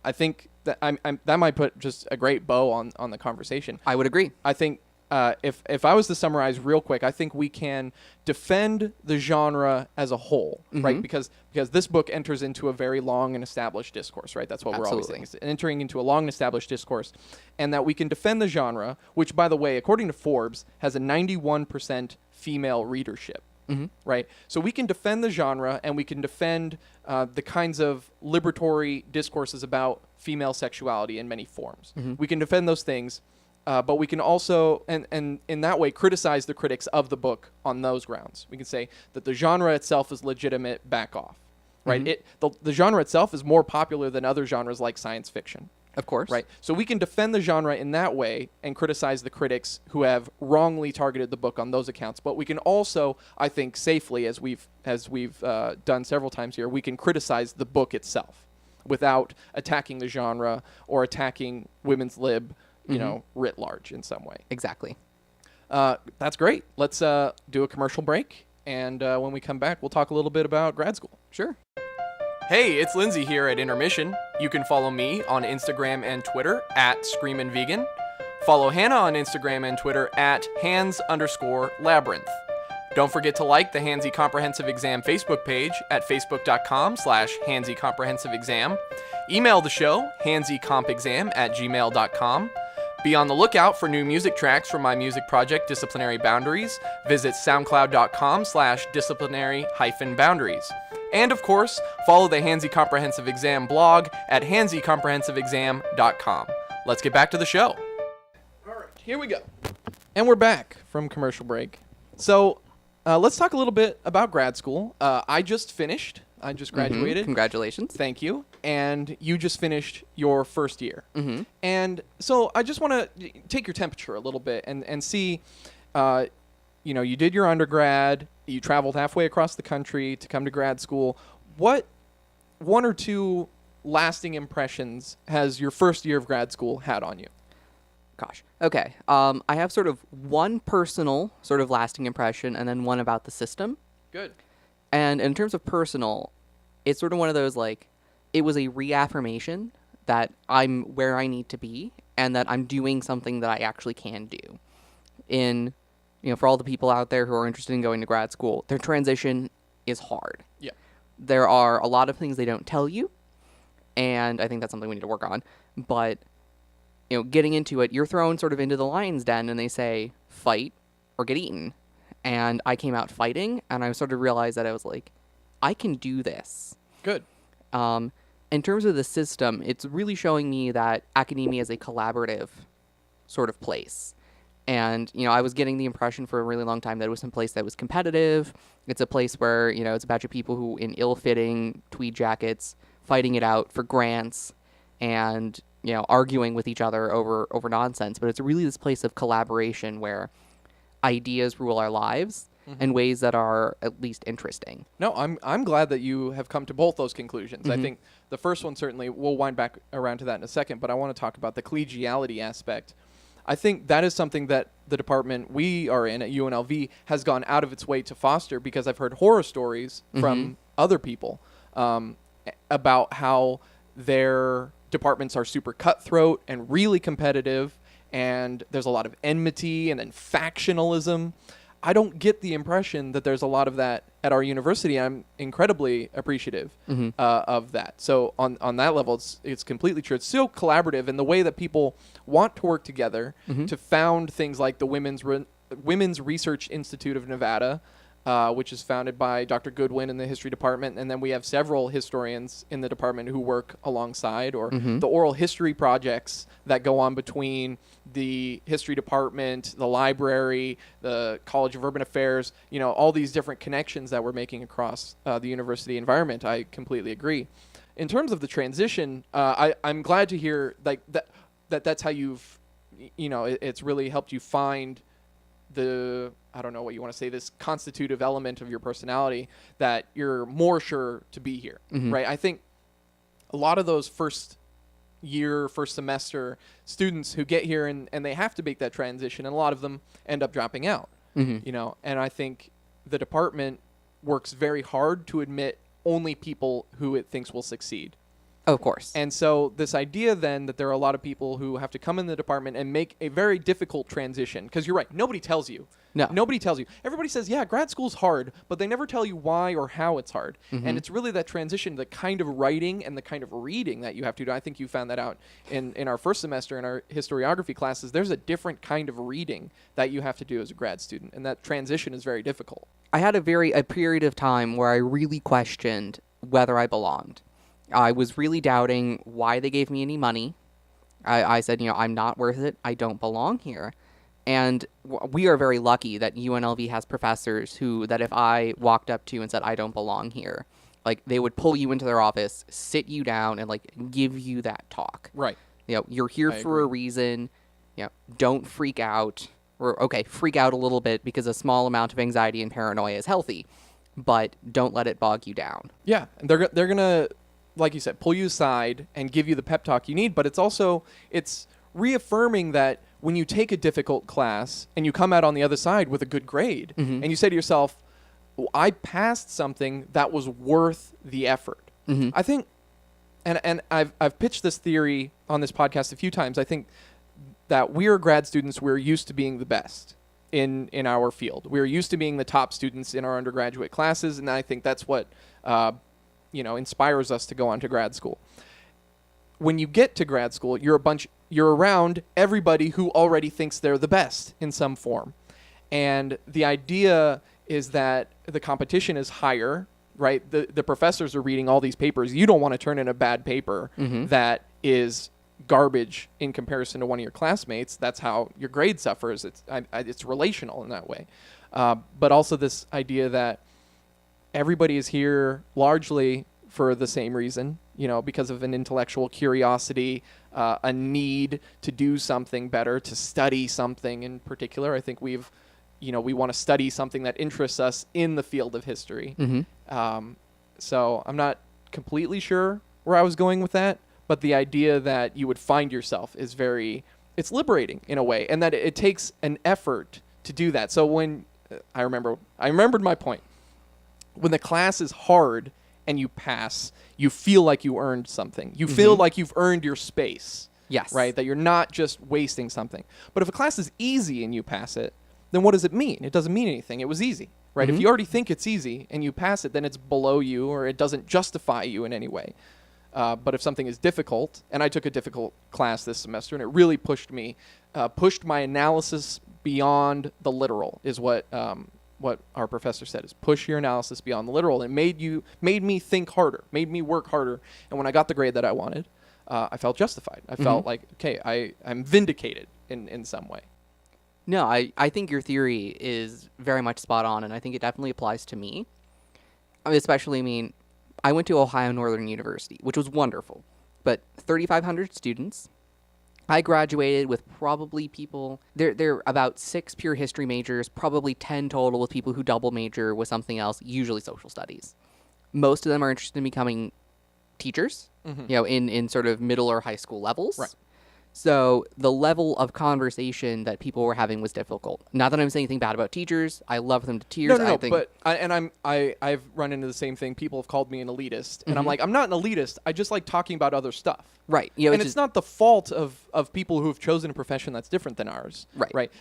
I think that that might put just a great bow on the conversation. I would agree. I think if I was to summarize real quick, I think we can defend the genre as a whole, right? Because this book enters into a very long and established discourse, right? That's what we're always saying. It's entering into a long and established discourse, and that we can defend the genre, which, by the way, according to Forbes, has a 91% female readership. Right? So we can defend the genre, and we can defend the kinds of liberatory discourses about female sexuality in many forms. We can defend those things, but we can also, and in that way, criticize the critics of the book on those grounds. We can say that the genre itself is legitimate, back off. Right? The genre itself is more popular than other genres like science fiction. Of course. Right. So we can defend the genre in that way and criticize the critics who have wrongly targeted the book on those accounts. But we can also, I think, safely, as we've done several times here, we can criticize the book itself without attacking the genre or attacking women's lib, writ large in some way. Exactly. That's great. Let's do a commercial break, And when we come back, we'll talk a little bit about grad school. Sure. Hey, it's Lindsay here at Intermission. You can follow me on Instagram and Twitter at ScreaminVegan. Follow Hannah on Instagram and Twitter at hands_labyrinth. Don't forget to like the Handsy Comprehensive Exam Facebook page at facebook.com/Handsy Comprehensive Exam. Email the show, handsycompexam@gmail.com. Be on the lookout for new music tracks from my music project, Disciplinary Boundaries. Visit soundcloud.com/disciplinary-boundaries. And of course, follow the Handsy Comprehensive Exam blog at handsycomprehensiveexam.com. Let's get back to the show. All right, here we go. And we're back from commercial break. So let's talk a little bit about grad school. I just finished. I just graduated. Congratulations. Thank you. And you just finished your first year. And so I just want to take your temperature a little bit and see, you did your undergrad, you traveled halfway across the country to come to grad school. What one or two lasting impressions has your first year of grad school had on you? Gosh. Okay. I have sort of one personal sort of lasting impression and then one about the system. Good. And in terms of personal, it's sort of one of those, like, it was a reaffirmation that I'm where I need to be and that I'm doing something that I actually can do. For all the people out there who are interested in going to grad school, their transition is hard. Yeah. There are a lot of things they don't tell you, and I think that's something we need to work on. But, getting into it, you're thrown sort of into the lion's den and they say, fight or get eaten. And I came out fighting, and I sort of realized that I was like, I can do this. Good. In terms of the system, it's really showing me that academia is a collaborative sort of place. And, I was getting the impression for a really long time that it was some place that was competitive. It's a place where, it's a batch of people who in ill-fitting tweed jackets fighting it out for grants and, arguing with each other over nonsense. But it's really this place of collaboration where ideas rule our lives in ways that are at least interesting. No, I'm glad that you have come to both those conclusions. I think the first one, certainly, we'll wind back around to that in a second, but I want to talk about the collegiality aspect. I think that is something that the department we are in at UNLV has gone out of its way to foster, because I've heard horror stories from other people about how their departments are super cutthroat and really competitive, and there's a lot of enmity and then factionalism. I don't get the impression that there's a lot of that at our university. I'm incredibly appreciative of that. So on that level, it's completely true. It's so collaborative in the way that people want to work together to found things like the Women's Research Institute of Nevada, which is founded by Dr. Goodwin in the history department. And then we have several historians in the department who work alongside, or the oral history projects that go on between the history department, the library, the College of Urban Affairs, all these different connections that we're making across the university environment. I completely agree. In terms of the transition, I'm glad to hear that's how you've, it's really helped you find I don't know what you want to say, this constitutive element of your personality that you're more sure to be here, right? I think a lot of those first semester students who get here and they have to make that transition, and a lot of them end up dropping out, and I think the department works very hard to admit only people who it thinks will succeed. Of course. And so this idea then that there are a lot of people who have to come in the department and make a very difficult transition, because you're right, nobody tells you. No. Nobody tells you. Everybody says, yeah, grad school's hard, but they never tell you why or how it's hard. And it's really that transition, the kind of writing and the kind of reading that you have to do. I think you found that out in our first semester in our historiography classes. There's a different kind of reading that you have to do as a grad student, and that transition is very difficult. I had a period of time where I really questioned whether I belonged. I was really doubting why they gave me any money. I said, I'm not worth it. I don't belong here. And we are very lucky that UNLV has professors that if I walked up to and said, I don't belong here, like, they would pull you into their office, sit you down, and, like, give you that talk. Right. You're here for a reason. Don't freak out. Or, okay, freak out a little bit because a small amount of anxiety and paranoia is healthy, but don't let it bog you down. Yeah. And they're going to, like you said, pull you aside and give you the pep talk you need. But it's reaffirming that when you take a difficult class and you come out on the other side with a good grade, and you say to yourself, I passed something that was worth the effort. I think, and I've pitched this theory on this podcast a few times. I think that we're grad students, we're used to being the best in our field. We're used to being the top students in our undergraduate classes, and I think that's what inspires us to go on to grad school. When you get to grad school, you're around everybody who already thinks they're the best in some form. And the idea is that the competition is higher, right? The professors are reading all these papers. You don't want to turn in a bad paper that is garbage in comparison to one of your classmates. That's how your grade suffers. It's relational in that way. But also this idea that everybody is here largely for the same reason, because of an intellectual curiosity, a need to do something better, to study something in particular. I think we want to study something that interests us in the field of history. So I'm not completely sure where I was going with that, but the idea that you would find yourself is it's liberating in a way, and that it takes an effort to do that. So when I remembered my point. When the class is hard and you pass, you feel like you earned something. You feel like you've earned your space. Yes. Right? That you're not just wasting something. But if a class is easy and you pass it, then what does it mean? It doesn't mean anything. It was easy. Right? If you already think it's easy and you pass it, then it's below you, or it doesn't justify you in any way. But if something is difficult, and I took a difficult class this semester, and it really pushed my analysis beyond the literal, is what our professor said, is push your analysis beyond the literal. It made me think harder, made me work harder. And when I got the grade that I wanted, I felt justified. I felt like, okay, I'm vindicated in some way. No, I think your theory is very much spot on, and I think it definitely applies to me. Especially, I went to Ohio Northern University, which was wonderful, but 3,500 students. I graduated with probably there are about 6 pure history majors, probably 10 total with people who double major with something else, usually social studies. Most of them are interested in becoming teachers, in sort of middle or high school levels. Right. So the level of conversation that people were having was difficult. Not that I'm saying anything bad about teachers. I love them to tears. No, but I've run into the same thing. People have called me an elitist, and I'm like, I'm not an elitist. I just like talking about other stuff. Right. And it's not the fault of people who have chosen a profession that's different than ours. Right. Right.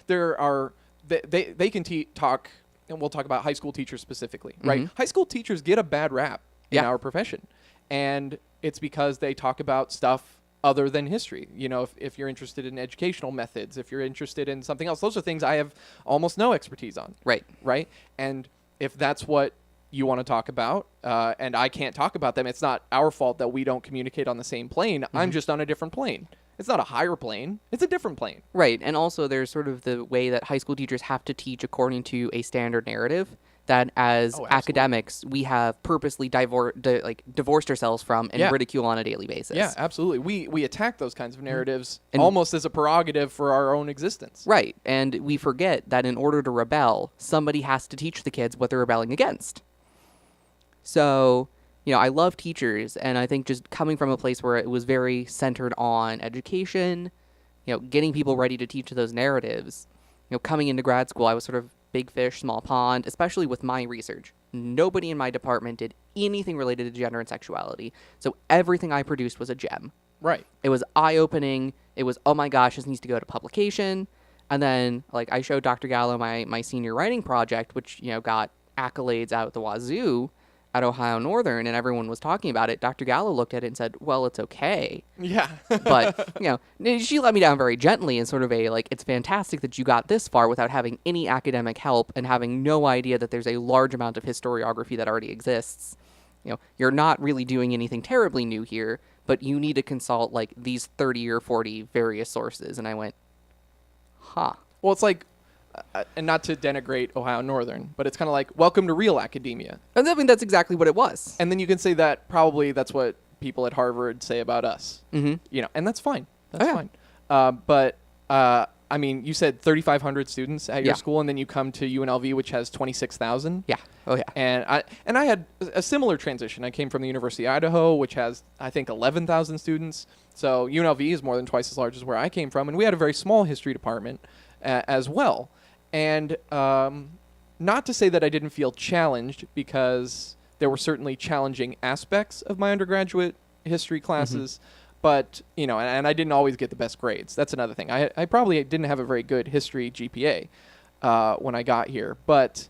They can talk, and we'll talk about high school teachers specifically. Right. High school teachers get a bad rap in our profession, and it's because they talk about stuff other than history. If you're interested in educational methods, if you're interested in something else, those are things I have almost no expertise on. Right. And if that's what you want to talk about, and I can't talk about them, it's not our fault that we don't communicate on the same plane. I'm just on a different plane. It's not a higher plane. It's a different plane. Right. And also there's sort of the way that high school teachers have to teach according to a standard narrative that as academics we have purposely divorced ourselves from and ridicule on a daily basis. Yeah, absolutely. We attack those kinds of narratives almost as a prerogative for our own existence. Right. And we forget that in order to rebel, somebody has to teach the kids what they're rebelling against. So, I love teachers, and I think just coming from a place where it was very centered on education, getting people ready to teach those narratives, coming into grad school, I was sort of big fish, small pond, especially with my research. Nobody in my department did anything related to gender and sexuality, so everything I produced was a gem. Right. It was eye-opening. It was, oh my gosh, this needs to go to publication. And then, I showed Dr. Gallo my senior writing project, which, got accolades out the wazoo at Ohio Northern, and everyone was talking about it. Dr. Gallo looked at it and said, well, it's okay. Yeah. But, she let me down very gently in sort of it's fantastic that you got this far without having any academic help and having no idea that there's a large amount of historiography that already exists. You're not really doing anything terribly new here, but you need to consult, these 30 or 40 various sources. And I went, huh. Well, it's and not to denigrate Ohio Northern, but it's kind of like, welcome to real academia. And that's exactly what it was. And then you can say that probably that's what people at Harvard say about us. And that's fine. That's fine. But you said 3,500 students at your school, and then you come to UNLV, which has 26,000. Yeah. Oh, yeah. And I had a similar transition. I came from the University of Idaho, which has, I think, 11,000 students. So UNLV is more than twice as large as where I came from, and we had a very small history department as well. And not to say that I didn't feel challenged, because there were certainly challenging aspects of my undergraduate history classes, but, and I didn't always get the best grades. That's another thing. I probably didn't have a very good history GPA when I got here, but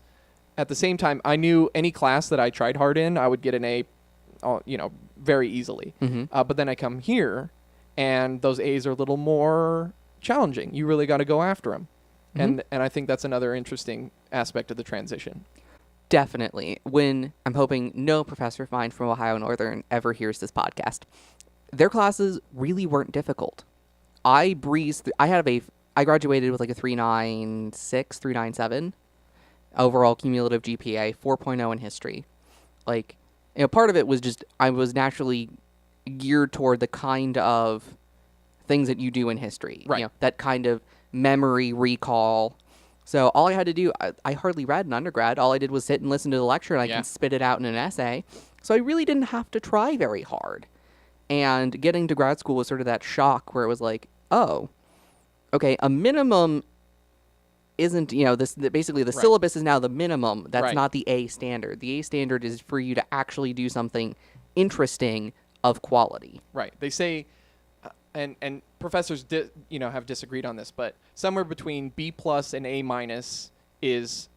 at the same time, I knew any class that I tried hard in, I would get an A, very easily. But then I come here, and those A's are a little more challenging. You really got to go after them. And I think that's another interesting aspect of the transition. Definitely. When I'm hoping no professor of mine from Ohio Northern ever hears this podcast, their classes really weren't difficult. I breezed through. I graduated with like a 3.96, 3.97 overall cumulative GPA, 4.0 in history. Like, part of it was just I was naturally geared toward the kind of things that you do in history. Right. That kind of memory recall. So all I had to do, I hardly read in undergrad. All I did was sit and listen to the lecture, and I can spit it out in an essay. So I really didn't have to try very hard. And getting to grad school was sort of that shock where it was like, oh, okay, a minimum isn't, basically the syllabus is now the minimum. That's not the A standard. The A standard is for you to actually do something interesting of quality. Right. They say, and professors have disagreed on this, but somewhere between B+ and A- is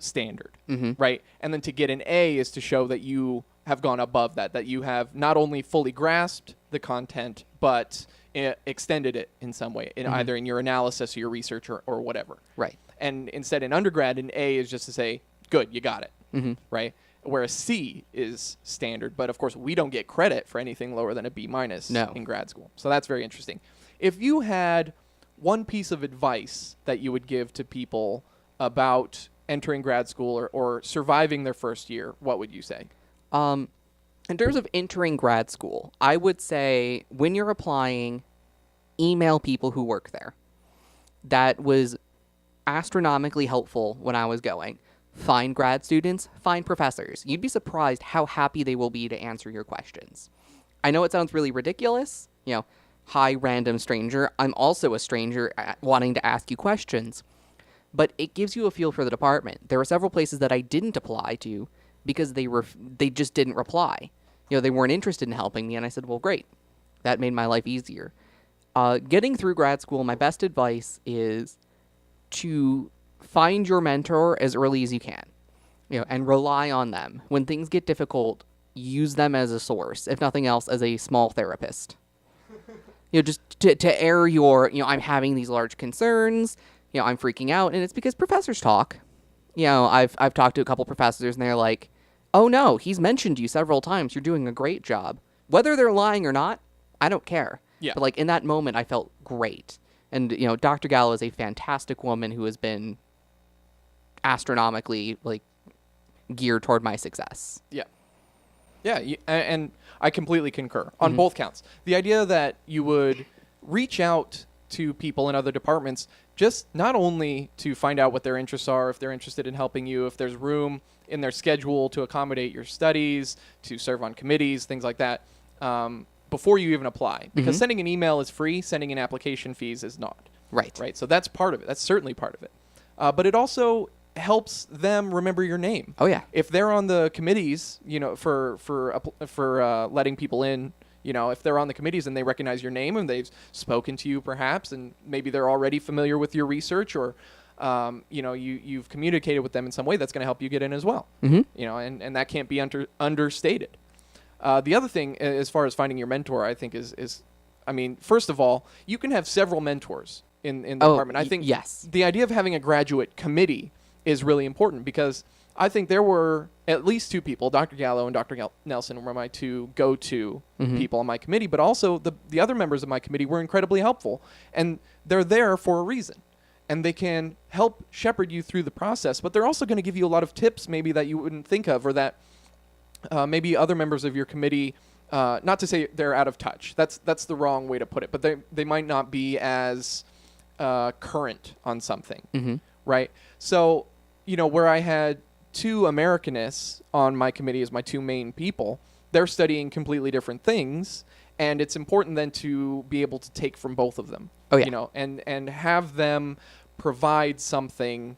standard, right? And then to get an A is to show that you have gone above that you have not only fully grasped the content, but extended it in some way, either in your analysis or your research or whatever. Right. And instead in undergrad, an A is just to say, good, you got it, right? Whereas C is standard, but of course we don't get credit for anything lower than a B- in grad school. So that's very interesting. If you had one piece of advice that you would give to people about entering grad school or surviving their first year, what would you say? In terms of entering grad school, I would say when you're applying, email people who work there. That was astronomically helpful when I was going. Find grad students, find professors. You'd be surprised how happy they will be to answer your questions. I know it sounds really ridiculous. Hi, random stranger. I'm also a stranger wanting to ask you questions. But it gives you a feel for the department. There were several places that I didn't apply to because they just didn't reply. They weren't interested in helping me, and I said, well, great. That made my life easier. Getting through grad school, my best advice is to find your mentor as early as you can, and rely on them. When things get difficult, use them as a source, if nothing else, as a small therapist. Just to air your, I'm having these large concerns, I'm freaking out, and it's because professors talk. I've talked to a couple professors, and they're like, oh no, he's mentioned you several times, you're doing a great job. Whether they're lying or not, I don't care. Yeah. But in that moment, I felt great. And, Dr. Gallo is a fantastic woman who has been astronomically, geared toward my success. Yeah. Yeah, and I completely concur on both counts. The idea that you would reach out to people in other departments just not only to find out what their interests are, if they're interested in helping you, if there's room in their schedule to accommodate your studies, to serve on committees, things like that, before you even apply. Because sending an email is free, sending an application fees is not. Right. So that's part of it. That's certainly part of it. But it also helps them remember your name. Oh yeah. If they're on the committees, for letting people in, if they're on the committees and they recognize your name and they've spoken to you perhaps, and maybe they're already familiar with your research, or you've communicated with them in some way, that's going to help you get in as well. And that can't be understated. The other thing, as far as finding your mentor, I think is first of all, you can have several mentors in the department. I think the idea of having a graduate committee is really important, because I think there were at least two people, Dr. Gallo and Dr. Nelson were my two go-to people on my committee, but also the other members of my committee were incredibly helpful, and they're there for a reason, and they can help shepherd you through the process, but they're also going to give you a lot of tips maybe that you wouldn't think of, or that maybe other members of your committee, not to say they're out of touch, that's the wrong way to put it, but they might not be as current on something, right? So, where I had two Americanists on my committee as my two main people, they're studying completely different things, and it's important then to be able to take from both of them. And have them provide something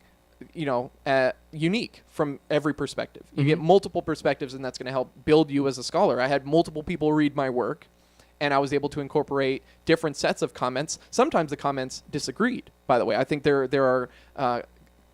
unique from every perspective. You get multiple perspectives, and that's going to help build you as a scholar. I had multiple people read my work, and I was able to incorporate different sets of comments. Sometimes the comments disagreed, by the way. I think there are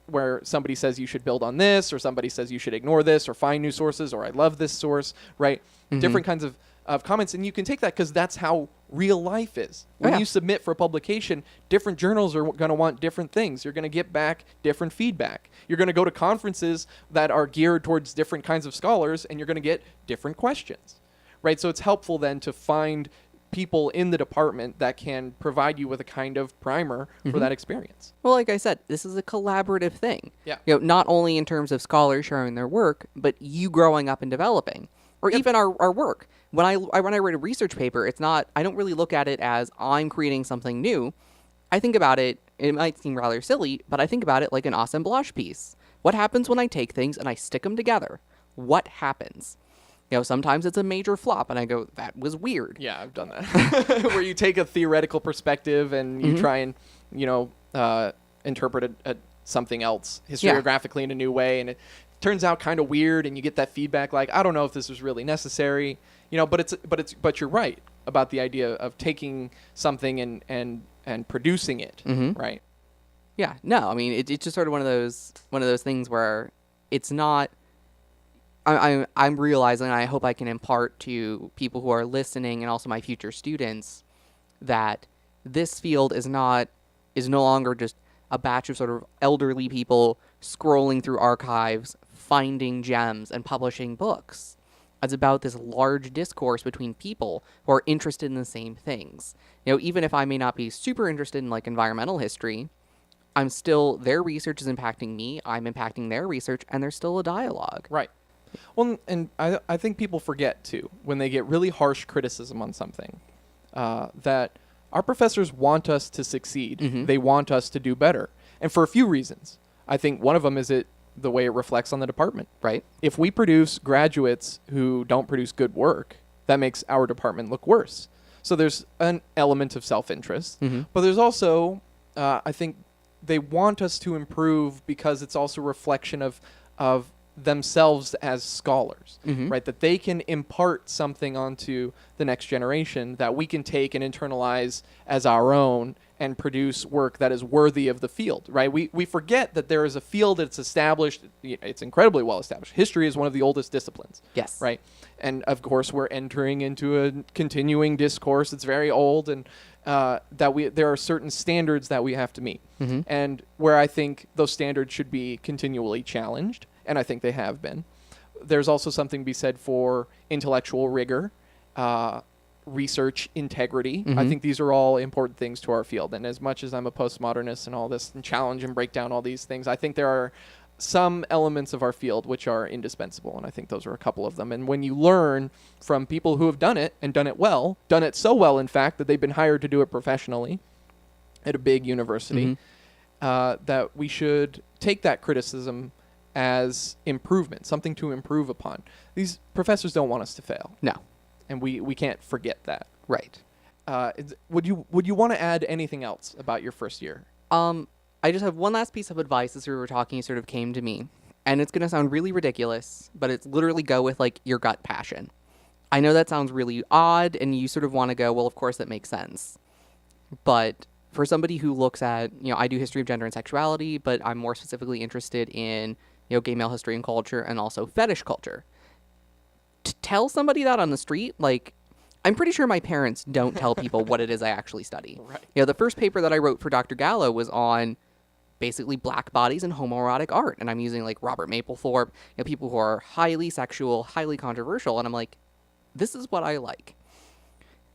where somebody says you should build on this, or somebody says you should ignore this, or find new sources, or I love this source, right? Different kinds of comments, and you can take that because that's how real life is. When you submit for publication, different journals are going to want different things. You're going to get back different feedback. You're going to go to conferences that are geared towards different kinds of scholars, and you're going to get different questions, right? So it's helpful then to find people in the department that can provide you with a kind of primer for that experience. Well, like I said, this is a collaborative thing. Yeah. Not only in terms of scholars sharing their work, but you growing up and developing, or even our work. When I write a research paper, I don't really look at it as I'm creating something new. I think about it might seem rather silly, but I think about it like an assemblage piece. What happens when I take things and I stick them together? What happens? Sometimes it's a major flop, and I go, that was weird. Yeah, I've done that. Where you take a theoretical perspective and you try and, interpret something else historiographically in a new way, and it turns out kind of weird, and you get that feedback like, I don't know if this is really necessary, but you're right about the idea of taking something and producing it, right? Yeah, no, I mean, it's just sort of one of those things where it's not. I'm realizing, and I hope I can impart to people who are listening and also my future students, that this field is no longer just a batch of sort of elderly people scrolling through archives, finding gems, and publishing books. It's about this large discourse between people who are interested in the same things. Even if I may not be super interested in like environmental history, their research is impacting me, I'm impacting their research, and there's still a dialogue. Right. Well, and I think people forget, too, when they get really harsh criticism on something, that our professors want us to succeed. They want us to do better. And for a few reasons. I think one of them is the way it reflects on the department. Right. If we produce graduates who don't produce good work, that makes our department look worse. So there's an element of self-interest. But there's also, I think, they want us to improve because it's also a reflection of themselves as scholars, right? That they can impart something onto the next generation that we can take and internalize as our own and produce work that is worthy of the field, right? We forget that there is a field that's established. It's incredibly well established. History is one of the oldest disciplines. Yes. Right? And of course, we're entering into a continuing discourse. It's very old, and there are certain standards that we have to meet. And where I think those standards should be continually challenged, and I think they have been. There's also something to be said for intellectual rigor, research integrity. I think these are all important things to our field. And as much as I'm a postmodernist and all this, and challenge and break down all these things, I think there are some elements of our field which are indispensable, and I think those are a couple of them. And when you learn from people who have done it, and done it well, done it so well, in fact, that they've been hired to do it professionally at a big university, that we should take that criticism as improvement, something to improve upon. These professors don't want us to fail. No. And we can't forget that. Right. Would you want to add anything else about your first year? I just have one last piece of advice as we were talking, it sort of came to me. And it's going to sound really ridiculous, but it's literally go with like your gut passion. I know that sounds really odd, and you sort of want to go, well, of course that makes sense. But for somebody who looks at, I do history of gender and sexuality, but I'm more specifically interested in, gay male history and culture, and also fetish culture. To tell somebody that on the street, like, I'm pretty sure my parents don't tell people what it is I actually study. Right. The first paper that I wrote for Dr. Gallo was on basically black bodies and homoerotic art, and I'm using like Robert Mapplethorpe, people who are highly sexual, highly controversial, and I'm like, this is what I like.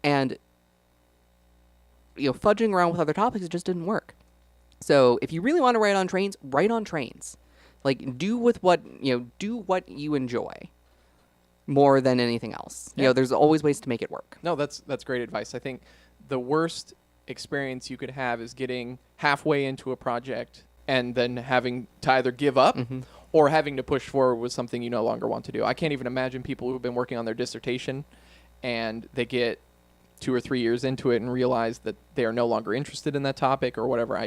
And fudging around with other topics, it just didn't work. So if you really want to write on trains, write on trains. Like, do what you enjoy more than anything else. Yeah. There's always ways to make it work. No, that's great advice. I think the worst experience you could have is getting halfway into a project and then having to either give up or having to push forward with something you no longer want to do. I can't even imagine people who've been working on their dissertation and they get 2 or 3 years into it and realize that they are no longer interested in that topic or whatever.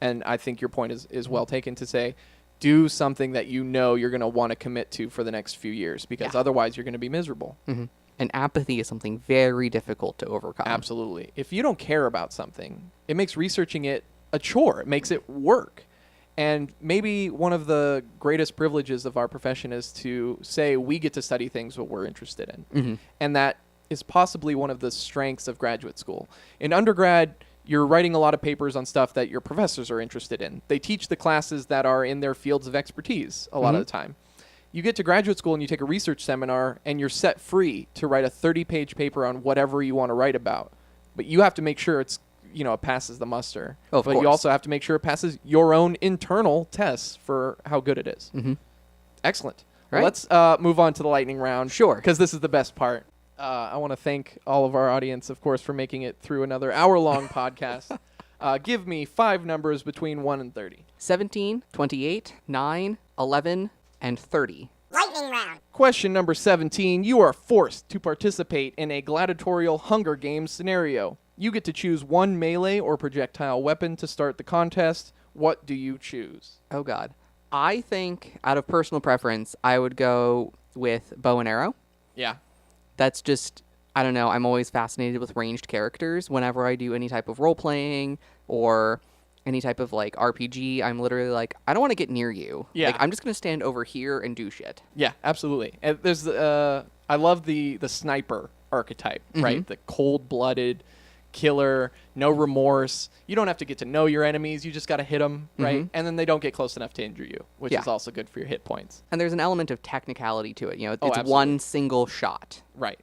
And I think your point is well taken to say, do something that you know you're going to want to commit to for the next few years, because otherwise you're going to be miserable. Mm-hmm. And apathy is something very difficult to overcome. Absolutely. If you don't care about something, it makes researching it a chore. It makes it work. And maybe one of the greatest privileges of our profession is to say we get to study things that we're interested in. Mm-hmm. And that is possibly one of the strengths of graduate school. In undergrad, you're writing a lot of papers on stuff that your professors are interested in. They teach the classes that are in their fields of expertise a lot of the time. You get to graduate school and you take a research seminar and you're set free to write a 30-page paper on whatever you want to write about. But you have to make sure it passes the muster. Of but course. you also have to make sure it passes your own internal tests for how good it is. Mm-hmm. Excellent. Right. Well, let's move on to the lightning round. Sure. Because this is the best part. I want to thank all of our audience, of course, for making it through another hour-long podcast. Give me 5 numbers between 1 and 30. 17, 28, 9, 11, and 30. Lightning round. Question number 17. You are forced to participate in a gladiatorial Hunger Games scenario. You get to choose one melee or projectile weapon to start the contest. What do you choose? Oh, God. I think, out of personal preference, I would go with bow and arrow. Yeah. That's just, I don't know, I'm always fascinated with ranged characters. Whenever I do any type of role-playing or any type of, like, RPG, I'm literally like, I don't want to get near you. Yeah. Like, I'm just going to stand over here and do shit. Yeah, absolutely. And there's I love the sniper archetype, right? The cold-blooded killer, no remorse. You don't have to get to know your enemies. You just got to hit them, right? And then they don't get close enough to injure you, which is also good for your hit points. And there's an element of technicality to it. You know, it's absolutely. one single shot. Right.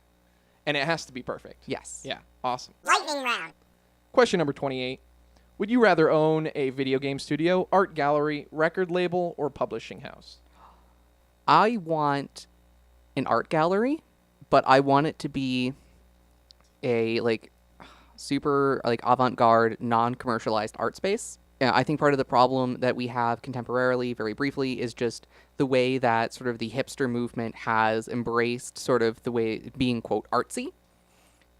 And it has to be perfect. Yes. Yeah, awesome. Lightning round. Question number 28. Would you rather own a video game studio, art gallery, record label, or publishing house? I want an art gallery, but I want it to be a, like, super, like, avant-garde, non-commercialized art space. Yeah, I think part of the problem that we have contemporarily, very briefly, is just the way that sort of the hipster movement has embraced sort of the way being, quote, artsy,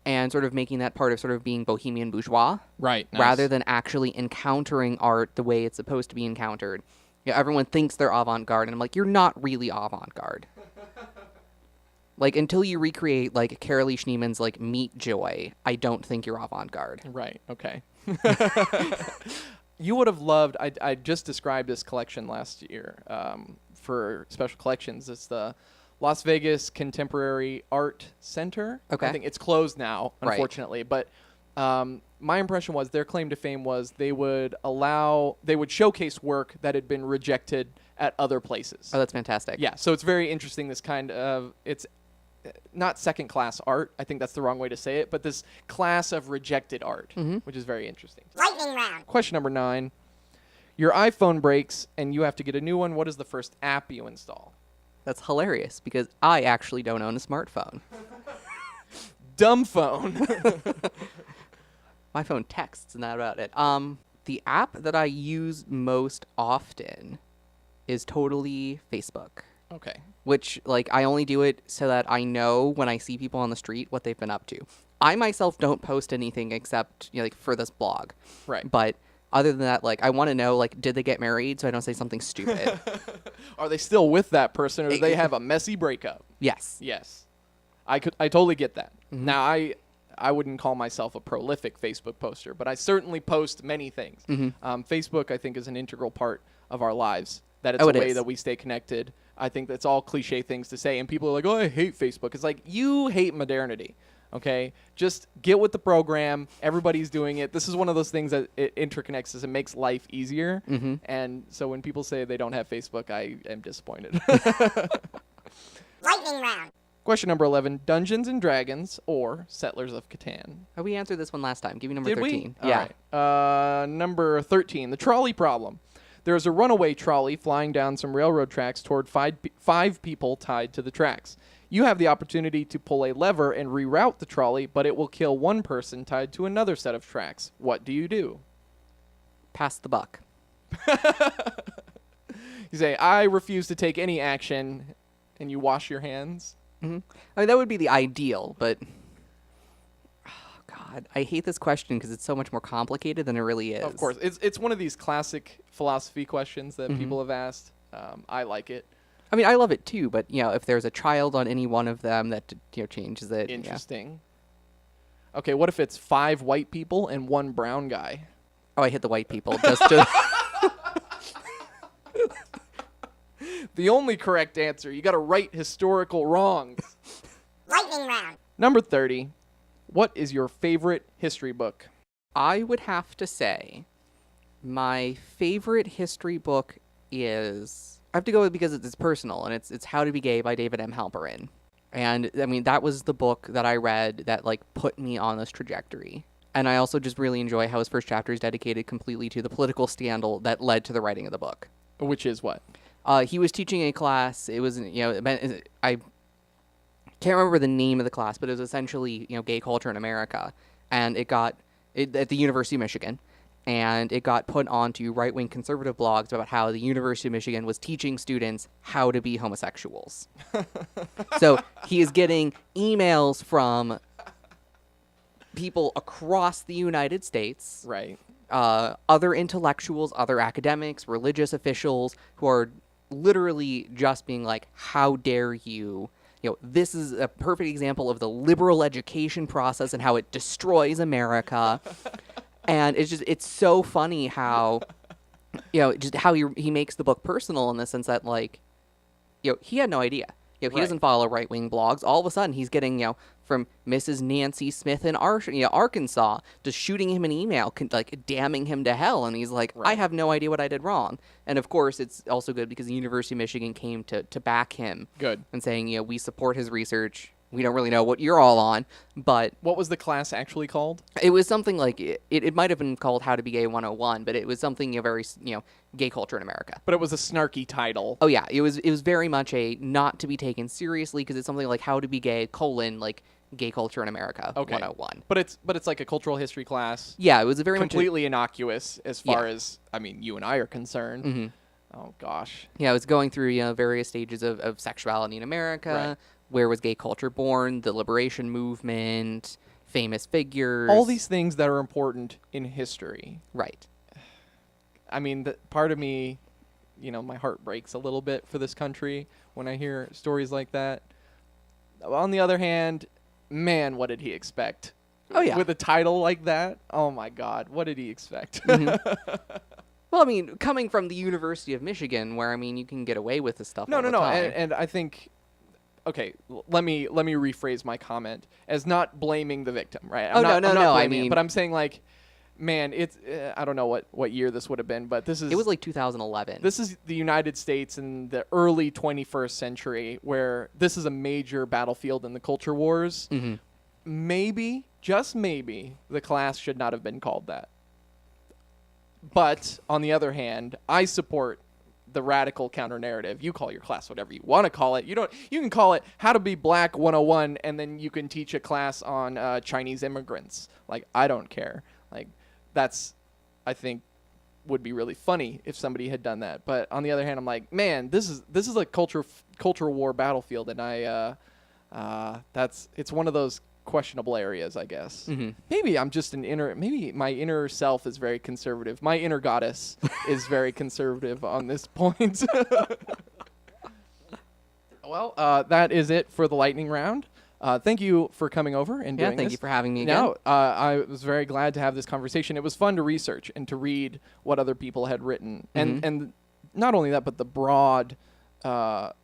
and sort of making that part of sort of being bohemian bourgeois. Right. Nice. Rather than actually encountering art the way it's supposed to be encountered. You know, everyone thinks they're avant-garde, and I'm like, you're not really avant-garde. Like, until you recreate, like, Carolee Schneeman's, like, Meat Joy, I don't think you're avant-garde. Right, okay. You would have loved, I just described this collection last year for Special Collections. It's the Las Vegas Contemporary Art Center. Okay. I think it's closed now, Right. unfortunately. But my impression was their claim to fame was they would showcase work that had been rejected at other places. Oh, that's fantastic. Yeah, so it's very interesting, this kind of, it's not second-class art, I think that's the wrong way to say it, but this class of rejected art, which is very interesting. Lightning round. Question number 9. Your iPhone breaks and you have to get a new one. What is the first app you install? That's hilarious, because I actually don't own a smartphone. Dumb phone. My phone texts, and that's about it. The app that I use most often is totally Facebook. Okay. Which, like, I only do it so that I know when I see people on the street what they've been up to. I myself don't post anything except, you know, like, for this blog. Right. But other than that, like, I want to know, like, did they get married so I don't say something stupid? Are they still with that person, or do they have a messy breakup? Yes. Yes. I totally get that. Now, I wouldn't call myself a prolific Facebook poster, but I certainly post many things. Facebook, I think, is an integral part of our lives. That it's a way that we stay connected. I think that's all cliche things to say. And people are like, oh, I hate Facebook. It's like, you hate modernity, okay? Just get with the program. Everybody's doing it. This is one of those things that it interconnects us and makes life easier. And so when people say they don't have Facebook, I am disappointed. Lightning round. Question number 11, Dungeons and Dragons or Settlers of Catan? Oh, we answered this one last time. Give me number Did 13. we? Yeah. All right. Number 13, the trolley problem. There is a runaway trolley flying down some railroad tracks toward five people tied to the tracks. You have the opportunity to pull a lever and reroute the trolley, but it will kill one person tied to another set of tracks. What do you do? Pass the buck. You say, I refuse to take any action, and you wash your hands. I mean, that would be the ideal, but... Oh, God. God, I hate this question because it's so much more complicated than it really is. Of course, it's one of these classic philosophy questions that Mm-hmm. people have asked. I like it. I mean, I love it too, but if there's a child on any one of them, that changes it. Yeah. Interesting. Okay, what if it's 5 white people and 1 brown guy? Oh, I hit the white people just to. The only correct answer. You got to right historical wrongs. Lightning round. Number 30. What is your favorite history book? I would have to say my favorite history book is, I have to go with because it's personal, and it's How to Be Gay by David M. Halperin. And I mean, that was the book that I read that like put me on this trajectory. And I also just really enjoy how his first chapter is dedicated completely to the political scandal that led to the writing of the book. Which is what? He was teaching a class. It was, I can't remember the name of the class, but it was essentially, gay culture in America. And it got at the University of Michigan. And it got put onto right-wing conservative blogs about how the University of Michigan was teaching students how to be homosexuals. So he is getting emails from people across the United States, Right. other intellectuals, other academics, religious officials who are literally just being like, how dare you? This is a perfect example of the liberal education process and how it destroys America. And it's so funny how, just how he makes the book personal in the sense that, like, he had no idea. He Right. doesn't follow right-wing blogs. All of a sudden, he's getting, from Mrs. Nancy Smith in Arkansas, just shooting him an email, like, damning him to hell. And he's like, Right. I have no idea what I did wrong. And, of course, it's also good because the University of Michigan came to back him. Good. And saying, we support his research. We don't really know what you're all on, but What was the class actually called? it was something like, it might have been called How to Be Gay 101, but it was something, very, gay culture in America. But it was a snarky title. Oh yeah, it was very much a not to be taken seriously because it's something like How to Be Gay, like gay culture in America, Okay. 101. But it's like a cultural history class. Yeah, it was a very Completely innocuous as far Yeah. as, I mean, you and I are concerned. much. Oh, gosh. Yeah, it was going through various stages of sexuality in America. Right. Where was gay culture born? The liberation movement, famous figures. All these things that are important in history. Right. I mean, part of me, my heart breaks a little bit for this country when I hear stories like that. On the other hand, man, what did he expect? Oh, yeah. With a title like that? Oh, my God. What did he expect? Well, I mean, coming from the University of Michigan, where you can get away with this stuff. No. all the time. And I think, okay, let me rephrase my comment as not blaming the victim, right? Oh, no, I'm not I blaming it, mean- but I'm saying, like, man, it's I don't know what year this would have been, but this is It was like 2011. this is the United States in the early 21st century, where this is a major battlefield in the culture wars. Mm-hmm. Maybe, just maybe, the class should not have been called that. But on the other hand, I support the radical counter narrative. You call your class whatever you want to call it. You can call it How to Be Black 101, and then you can teach a class on Chinese immigrants. Like, I don't care. Like, that's, I think, would be really funny if somebody had done that. But on the other hand, I'm like, man, this is a culture war battlefield, and it's one of those questionable areas, I guess. Mm-hmm. Maybe I'm just maybe my inner self is very conservative. My inner goddess is very conservative on this point. Well, that is it for the lightning round. Thank you for coming over and doing this. Yeah, thank you for having me again. No, I was very glad to have this conversation. It was fun to research and to read what other people had written. And not only that, but the broad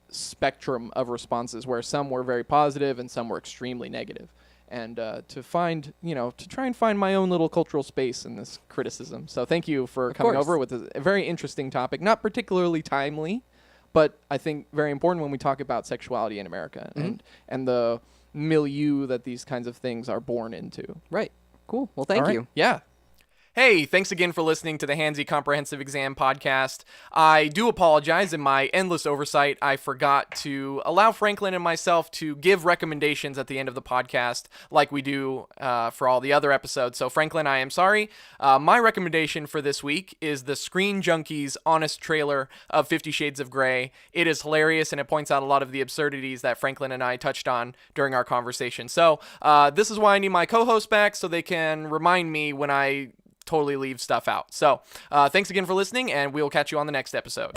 spectrum of responses, where some were very positive and some were extremely negative. And to try and find my own little cultural space in this criticism. So thank you for coming course. over with a very interesting topic, not particularly timely, but I think very important when we talk about sexuality in America and the milieu that these kinds of things are born into. Right. Cool. Well, thank All right. you. Yeah. Hey, thanks again for listening to the Handsy Comprehensive Exam podcast. I do apologize. In my endless oversight, I forgot to allow Franklin and myself to give recommendations at the end of the podcast like we do for all the other episodes. So Franklin, I am sorry. My recommendation for this week is the Screen Junkies honest trailer of 50 Shades of Grey. It is hilarious and it points out a lot of the absurdities that Franklin and I touched on during our conversation. So this is why I need my co-host back so they can remind me when I totally leave stuff out. So thanks again for listening, and we'll catch you on the next episode.